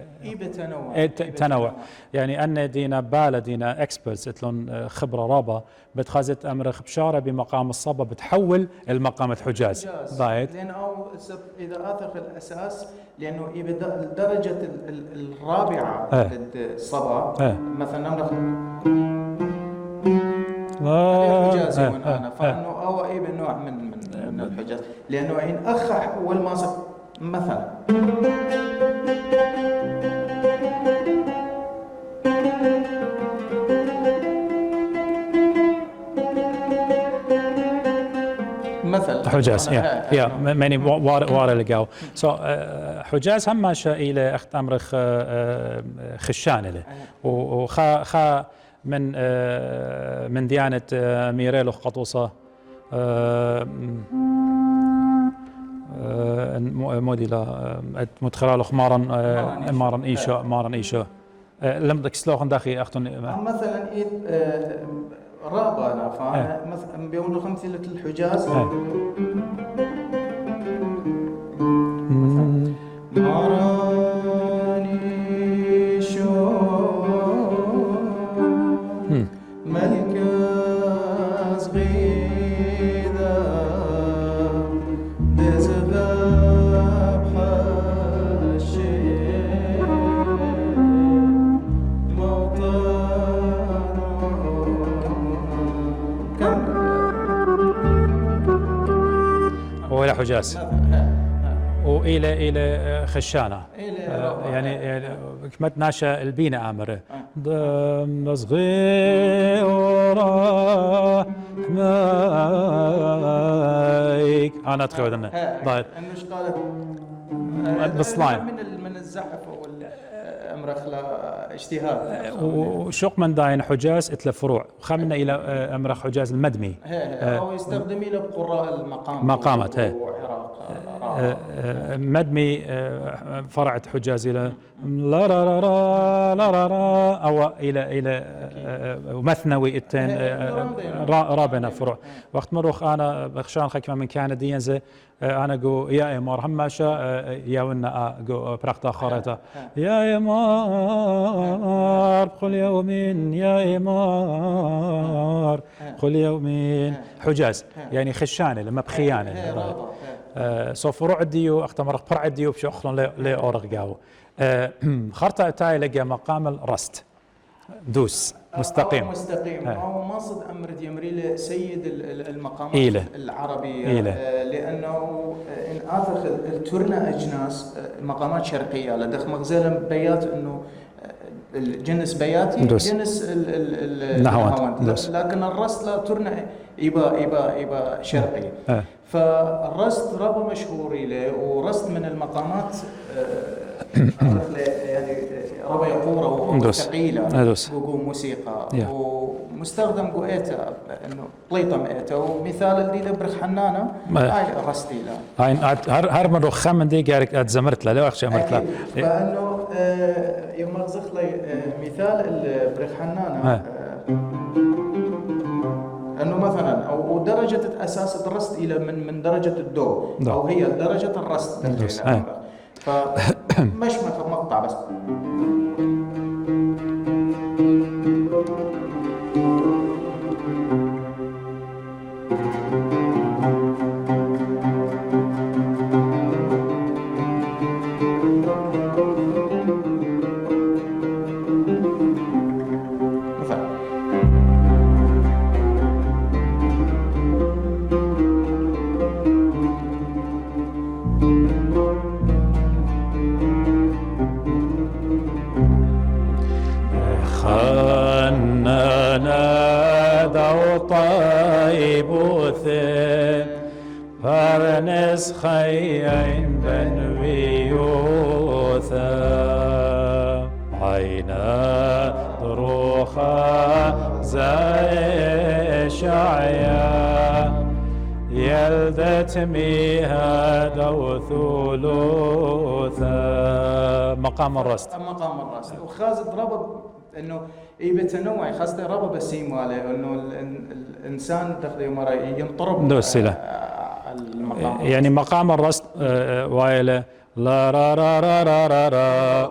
تنوع يعني أن دينا بالا دينا اكسبرتس اتلون خبرة رابا بتخزت أمر بشارة بمقام الصبا بتحول المقامة حجاز ضايت لأنه إذا آثر الأساس لأنه الدرجة الرابعة للصبا مثلا حجازي أنا فإنه هو أي نوع من الحجاز لأنه إن أخ والماسك مثلا حجاز يا ماني وار لقاو حجاز هم ماشى إلى أخت أمرخ خشان له وخا من ديانة ميريلو قطوسة مودي لا متخلال خمارا مارا إيشا مارا إيشا لم دك سلوخن داخي أختن مثلا رابا أنا فأنا مثلا بيقولوا خمسيلة الحجاز ماراني شو ملكة صغيرة بزغاب حشي وإلى حجاز وإلى خشانة يعني كما تناشى البينا آمر ضم صغيرة مايك أنا أتخيل أنه ضايد إنه قالت بالصلاين من الزحف أمرخ اجتهاد وشوق من داين حجاز اتل فروع خمنا إلى أمرخ حجاز المدمي أو يستخدمي له بقراء مقامات مدمي فرعت حجاز إلى لا را را را لا را را أو إلى مثنوي التين رابنا فروع وقت مروخ أنا بخشان خكمة من كان دينزه أنا جو يا إمار هم شا يا ونا جو برقت خارطة يا إمار كل يومين يا إمار كل يومين حجاز يعني خشانة لما بخيانة سو فروع ديو أختمر فرع ديو بشو أخلون لي أورغ جاو خرطة تاي لقى مقام الرست دوس مستقيم أو مقصد أمر يمري سيد المقامات العربية لأنه إن آثر الترنا أجناس مقامات شرقية لدخ مغزلا بيات إنه الجنس بياتي دوس. جنس النهاوند لكن الرست لا ترنا يبا شرقي فالرست ربا مشهور له ورست من المقامات يعني ربا يقورة وثقيلة وموسيقى ومستخدم قويتا انه طليطم ايتا ومثال الديده برخ حنانه هاي رستي له هاي هر مره خمن دي قارك اتزمرت له لو اخشى امرت له فانه يوم ارزق لي مثال برخ حنانه انه مثلا او درجه اساس الرست الى من درجه الدو او هي درجه الرست فمش مثل مقطع بس فرنس خيين بن ويوثا عينا ضروخا زي شعيا يلدت ميها دو ثلوثا مقام الرست وخازد ربط انه بتنوع خاصة ربط بسيم عليه انه الانسان تاخذ مرة ينطرب دوسله يعني مقام الرست وايله لا را را را را را را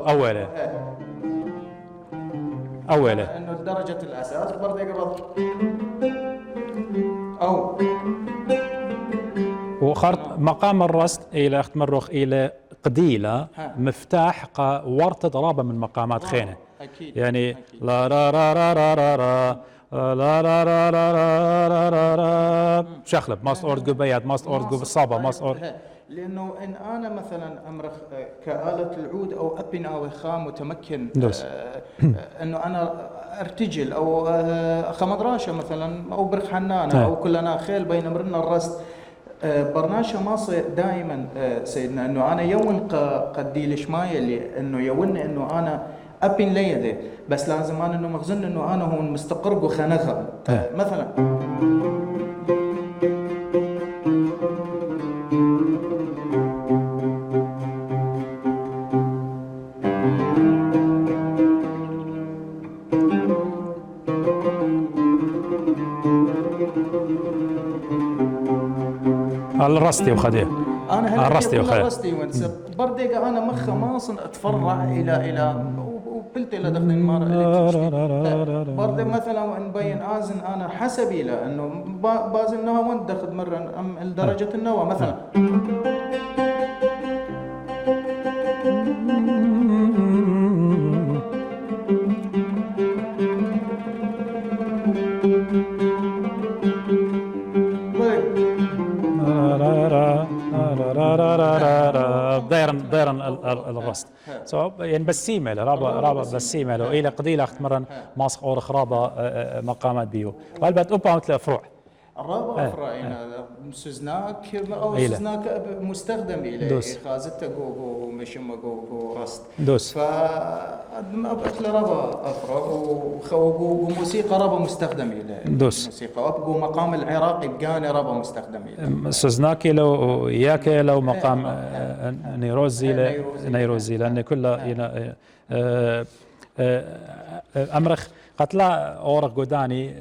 اوله انه درجة الاساس برضه يقبض او وخرط مقام الرست الى اخت مرخ الى قديله مفتاح ورطه ضرابه من مقامات خينه أكيد. يعني لا را را را را را را لا لا لا لا لا لا لا شخلب ماست أورد قبيات ماست أورد قب الصابة ماست أورد لأنه إن أنا مثلا أمرخ كآلة العود أو أبن أو خام متمكن إنه أنا أرتجل أو خمدراشة مثلا أو برخ حنانة أو كلنا خيل بين مرنا الرست برناشة ماصي دائما سيدنا إنه أنا يون قدي لشماية اللي إنه يوني إنه أنا أبن ليده بس لازم أنا إنه مخزن إنه أنا هون مستقر وخنخة مثلا الرستي وخديه انا الرستي وخديه الرستي بردقه انا مخه ما اتفرع الى وقلت له دخل المار برضه مثلا نبين ازن انا حسبي له انه بازنها وين دخل مره لدرجه النوى مثلا دايرن الرست سو يعني بسيمه رابا بسيمه لو الى قضيه اخت مره ماسك اورخ رابا مقامات بيو والبت اوبا مثل فروع الرابع افرعنا سوزناك او سوزناك مستخدم الى خازته جو مشم جو رست دوس ف مثل رابع افرع وموسيقى رابع مستخدم الى دوس موسيقى ابقوا مقام العراقي بقاني رابع مستخدم الى سوزناك لو ياك لو مقام نيروزي لان كلها امرخ قتلا اورق قداني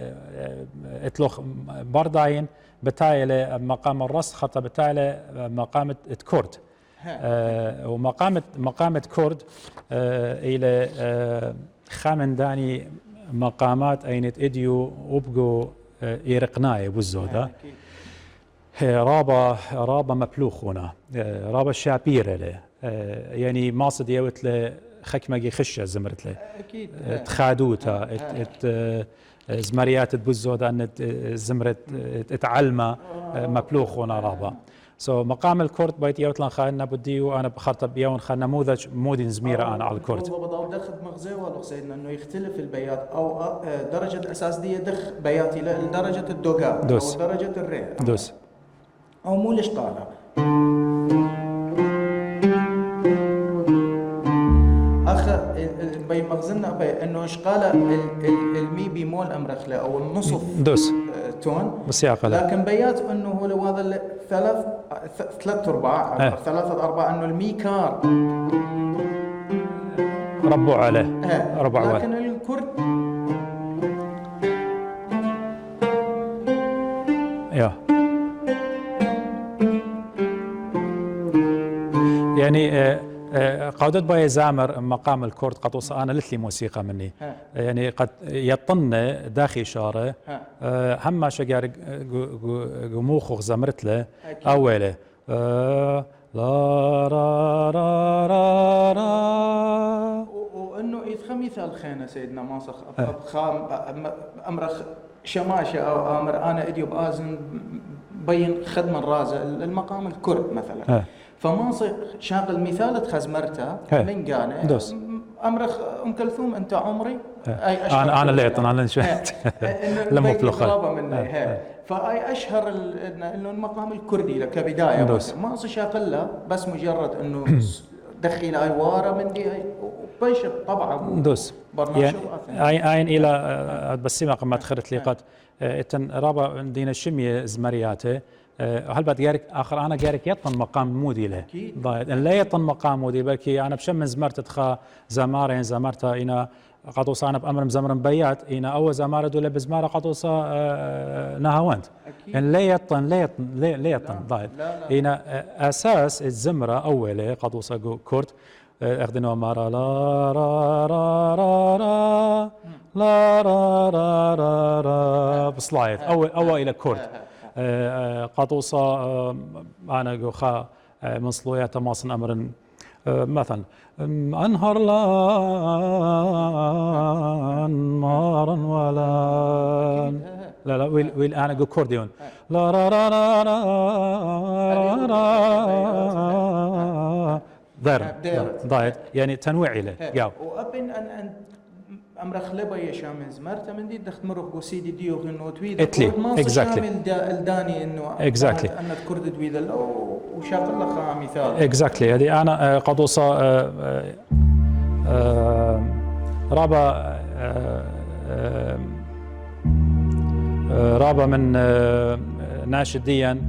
اتلوخ برداين بتايله مقام الرص خطا بتايله مقامة كرد ومقامة كرد الى خامن داني مقامات اينت اديو وبقوا يرقناي بالزوده رابا مبلوخ هنا رابا شابير له يعني ماصد يوت له خكمجي خشه زمرت له اكيد تخادوتا زمريات تبزود ان زمرت تعلمه مبلوخ هنا رابا سو مقام الكرد بيت يوتلان خالنا بدي وانا بخرطب يوم خا نموذج مودين زميره انا على الكرد بالضبط دخل مغزى ولا سيدنا انه يختلف البيات او درجه اساس دي دخ بياتي لدرجه الدوغا او درجه الري دوس او مو ليش قالها بي مغزلنا انه ايش قال المي بيمول امرخله او النصف دوس تون بسياقه لكن بيات انه هو هذا ثلاث ارباع ثلاثة ارباع انه المي كار ربوا عليه ربع لكن الكرد يا يعني قودت باي زامر مقام الكرد قطوس انا لتلي موسيقى مني يعني قد يطن داخي شاره هم شجار جموخ زمرت له اوله لا را را را را وانه يفهم مثال خينا سيدنا ماسخ خام امرخ شماشه او امر انا اديو بازن بين خدمه الرازه المقام الكرد مثلا فماصي شاغل مثالة خزمرته من قانا امرخ ام كلثوم انت عمري انا ليطن انا نشهد لما بلغه فاي اشهر انه المقام الكردي كبدايه ماصي شاغل له بس مجرد انه دخل اي واره من دي وبنشط طبعا دوس يعني الى بس ما قمت خرت لي قد اتن رابا دين الشميه زمرياته هل بعد جارك اخر انا جارك يطن مقام مودي له ضايد ان لا يطن مقام مودي بلكي انا بشم زمرت تخا زمارين زمرتها انا قطوس انا بامر مزمر بيات انا اول زماره دول بزماره قطوس نهاوند ان لا يطن ضايد انا اساس الزمره اوله قطوس كرد اخذنا مارا لا را را را را لا را را را را بسلايد او الى كرد قطوصة أنا جوخا من صلويات ماصن أمر مثلا أنهر لان نارا ولا لا ويل أنا جو كورديون لا را را را را ضايد يعني تنويع له ياو وأبن أن امرخ لبا يشامل زمرت من دي دخت مرخ قصيدي ديو غنوت ويدا اكزاكتلي الداني انه اكزاكتلي ان الكرد ويدا وشاق لك مثال اكزاكتلي هذه انا قدوصه رابا من ناشديا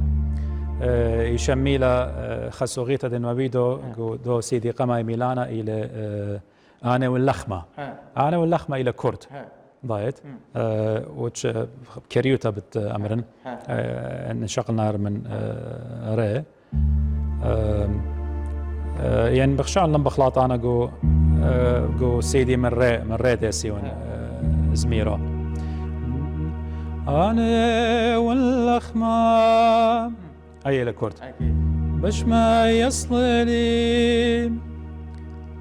يشميلا خسوغيتا دين مبيدو دو سيدي قما ميلانا إلى أنا واللخمة أنا واللخمة إلى كرد ضايت وش كريوتا بت أمرن نشغل نار من ري يعني بخشان لم بخلاط أنا جو سيدي من ري ديسيون زميرو أنا واللخمة أي لكورد باش ما يصلي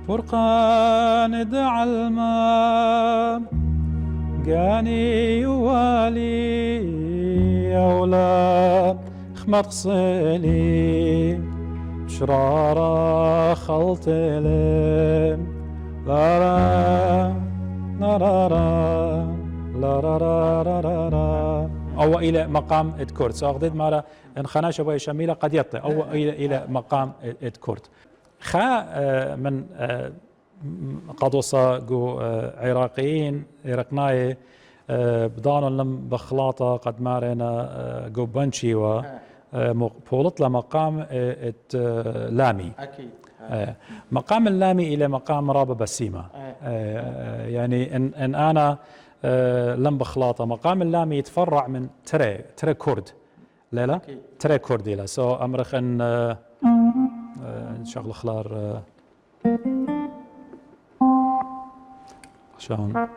فرقان دع الماء قاني يوالي أولا خمر صلي شرارة خلطلي لا لا لا لا أو إلى مقام إدكورت سأغدد مرة إن خناش أبوي شميلة قد يطي أو إلى مقام إدكورت خا من قدوسة جو عراقيين عراقناي بدانو لم بخلاطة قد مارنا جو بنشي و بولط لمقام لامي أكيد مقام اللامي إلى مقام رابة بسيمة يعني إن أنا لم بخلاطة مقام اللامي يتفرع من تري كرد لا تري كردي لا سو أمرخ إن شغل خلار شلون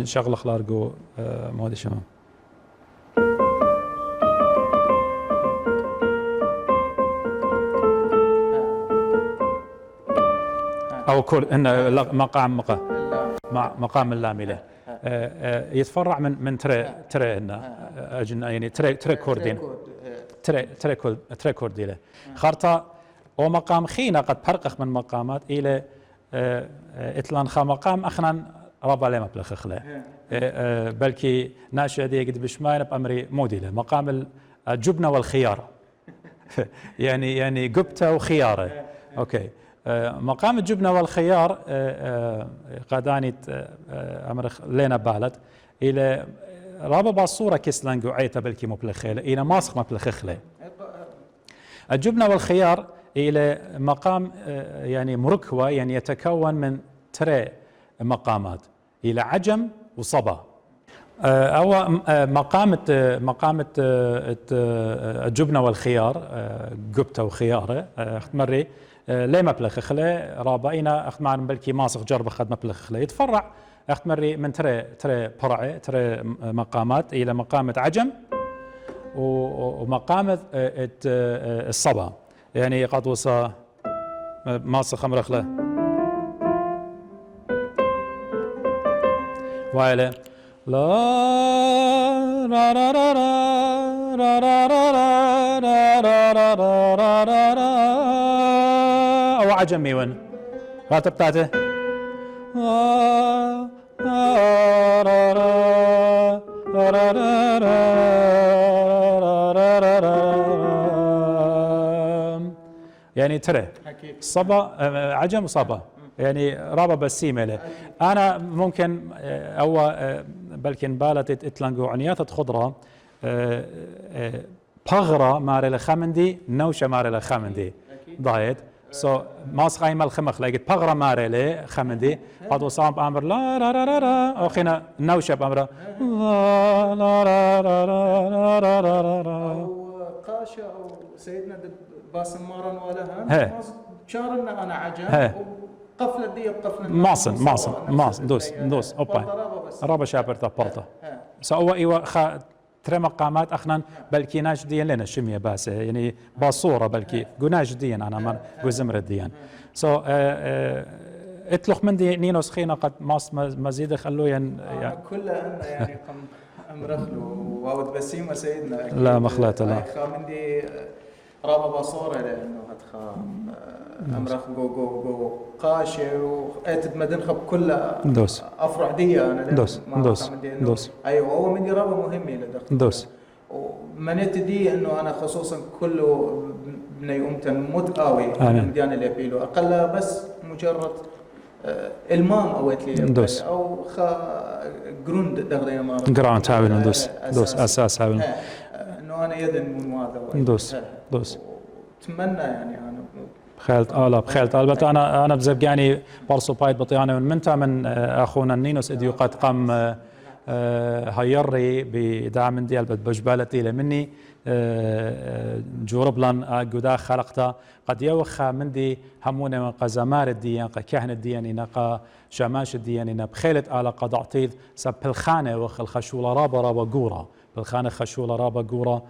شغل خلار جو مودي شمام أو كرد إن مقام اللامي له يتفرع من تري هنا يعني تري كردين تري كردي له خارطة ومقام خينا قد فرقخ من مقامات إلى إتلان خا مقام أخنا ربا لما بلخخ له بلكي ناشئ دي قد بشماين بأمري مودي له مقام الجبنة والخيار يعني جبته وخياره أوكي مقام الجبنة والخيار قاداني أمر لنا بالد إلى رابا باصورة كسلان قعيته بلكي مبلخيله إلى ماسخ مبلخخله الجبنة والخيار إلى مقام يعني مركوة يعني يتكون من تري مقامات إلى عجم وصبا أو مقامة الجبنة والخيار قبته وخياره مري ليه مبلغ خله رابعينا أخت معنا بلكي ماسخ جرب خد مبلغ خله يتفرع أخت مري من ترى برعة ترى مقامات إلى مقامة عجم ومقامة الصبا يعني قد وصى ماسخ أمر خله وعلى لا را را را را را را را را را أو عجمي ون راتب بتاعته يعني ترى صبا عجم وصبا يعني رابا بسيمة له أنا ممكن أو بلكن بالت اتلنقو عنيات خضرة بغرة ماري لخمندي نوشة ماري لخمندي ضايد سو ماس قايمة الخمخ لقيت بغرة ماري لخمندي قد وصام بأمر لا را را را را أو خينا نوشة بأمر لا لا را را را را را را أو قاشة أو سيدنا باسم مارن ولها شارنا أنا عجم قفلة دي بقفلة ماصن دوس أوبا رابا شابرتا بلطة سأوا إيوا ترى مقامات أخنا بلكي ناجديا لنا شمية باسه يعني باصورة بلكي قناج ديان أنا من قزمر ديان اتلخ من دي نينوس خينا قد مزيد خلو يعني كلها يعني قم أمرخلو وعود بسيمة سيدنا لا مخلات لا من دي رابا باصورة لأنه هتخا أمرخ جو قاشة وقيت مدن خب كلها دوس أفرع دي أنا دوس أيوة هو من دي رابا مهمة لدخل دوس ومنيت دي إنه أنا خصوصا كله بني أمتن متقاوي من ديان اللي بيلو أقل بس مجرد المام أويت لي دوس أو خا جروند دغري مار جراند هاون دوس أساس هاون انا يدن من هذا دوس اتمنى يعني انا بخيلت بخيلت انا بزب يعني برسو بايت بطيانه من اخونا النينوس اديو قد قام هيري بدعم ديال بجبالتي لمني جوربلان قدا خلقتا قد يوخا مندي همونه من قزمار الديان كهن الديان قا شماش الديان بخيلت على قد اعطيد سب الخانه وخ الخشوله رابا قوره بالخانه خشوله رابا قوره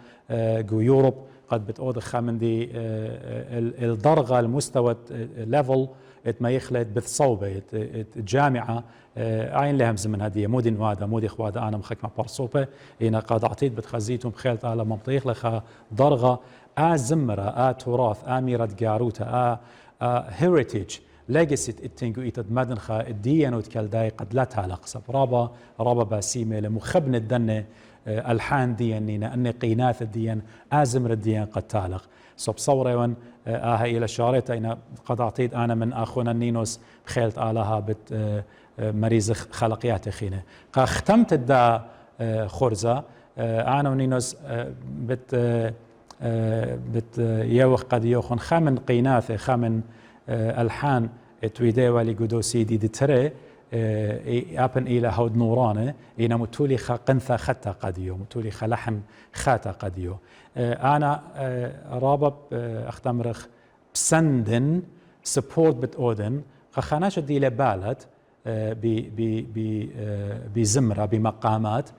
جو يوروب قد بتقود خامندي الدرجه المستوى ليفل ما يخلط بالصوبه الجامعه عين لهم زمن هديه مودي نوادا مودي خواد انا مخك مع برصوبه انا قد اعطيت بتخزيتهم بخيلت على منطيق لخا درجه زمره تراث اميره جاروتا هيريتج ليجاسي التنجو ايتد مدنخا الديانوت كالداي قد لا تعلق سب رابا باسيمه لمخبن الدنه الحان ديان ان قيناث الديان ازمر الديان قد تعلق صب صورة الى شارت اين قد اعطيت انا من اخونا النينوس خيلت الها بت مريض خلقيات خينه قا ختمت الدا خرزه انا ونينوس بت يوخ قد يوخن خامن قيناث خامن الحان تويدي والي قدوسي دي تري ابن الى هود نورانه اين متولي قنثا ختا قديو متولي لحن خاتا قديو انا رابب اختمرخ بسندن سبورت بتودن خاناش دي لبالت بزمره بمقامات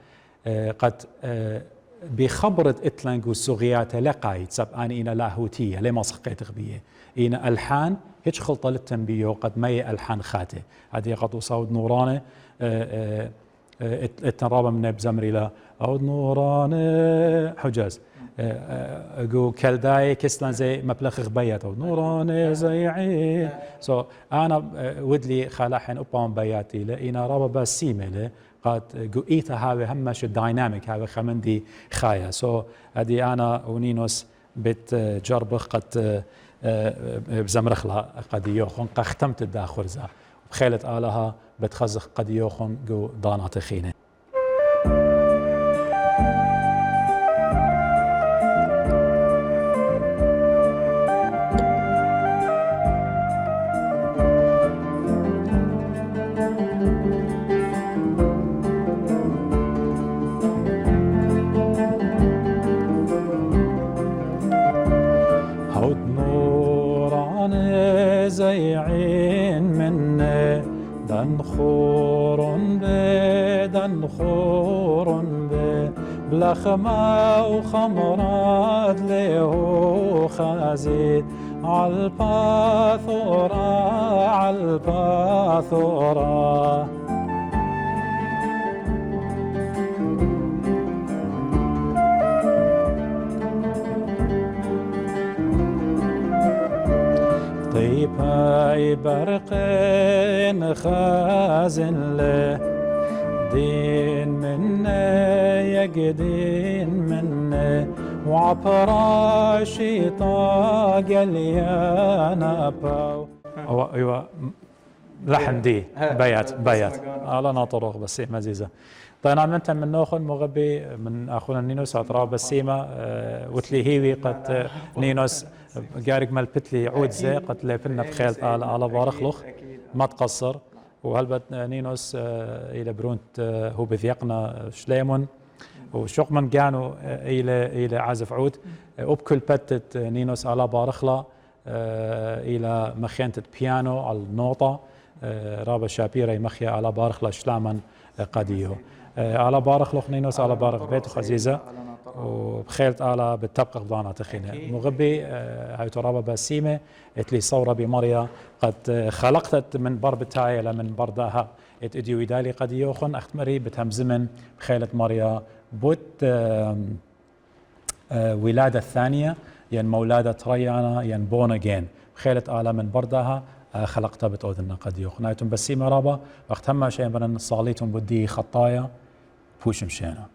قد بخبرة إتلانجو سوغيات لقايت سب أنا إنا لاهوتية لما سقيت غبية إنا ألحان هيك خلطة للتنبيه قد مي ألحان خاته هذه قد صوت نورانة التنرابة من بزمري لا عود نورانة حجاز جو كالداي كسلان زي مبلغ غبيات عود نورانة زي عين أنا ودلي خلاحن أبان بياتي لإنا رابا باسيمة له قد قويتا هاوي همش الدايناميك هاوي خمندي خايا ادي انا ونينوس بتجربخ قد بزمرخلا قد يوخن قد ختمت الدا خرزة بخيلت آلها بتخزخ قد يوخن جو دانات خينه خما وخمرات له خازيد عالباثورة طيبة برقين خازن له دين منا يقدين منا وعبراشي طاق اليانا باو ايوه لحن دي بيات على ناطروغ بس مزيزه طيب انا من ناخذ مغبي من اخونا نينوس اطراف بسيمه وتلي هيوي قد نينوس قارق مال بتلي عود زي قد لفنا بخيل على بارخلخ ما تقصر وهلبت نينوس الى برونت هو بذيقنا شليمون وشقمن كانوا الى عازف عود وبكل بتت نينوس على بارخلا الى مخينة بيانو على النوطة رابا شابيري مخيا على بارخلا شلامن قديو على بارخلخ نينوس على بارخ بيت خزيزة وبخيلت على بالتبقى ضانا تخينة مغبي هاي ترابة باسيمة اتلي صورة بمريا قد خلقت من بربتاي من برداها اتديو يدالي قد يوخن اختمري بتهم زمن بخيلة مريا بوت ولادة الثانية ين مولادة ريانا ين بون اجين بخيلة آلا من برداها خلقتها بتأذن قد يوخن هايتم بسيمة رابا وقت هما شيء من صاليتم بدي خطايا بوش مشينا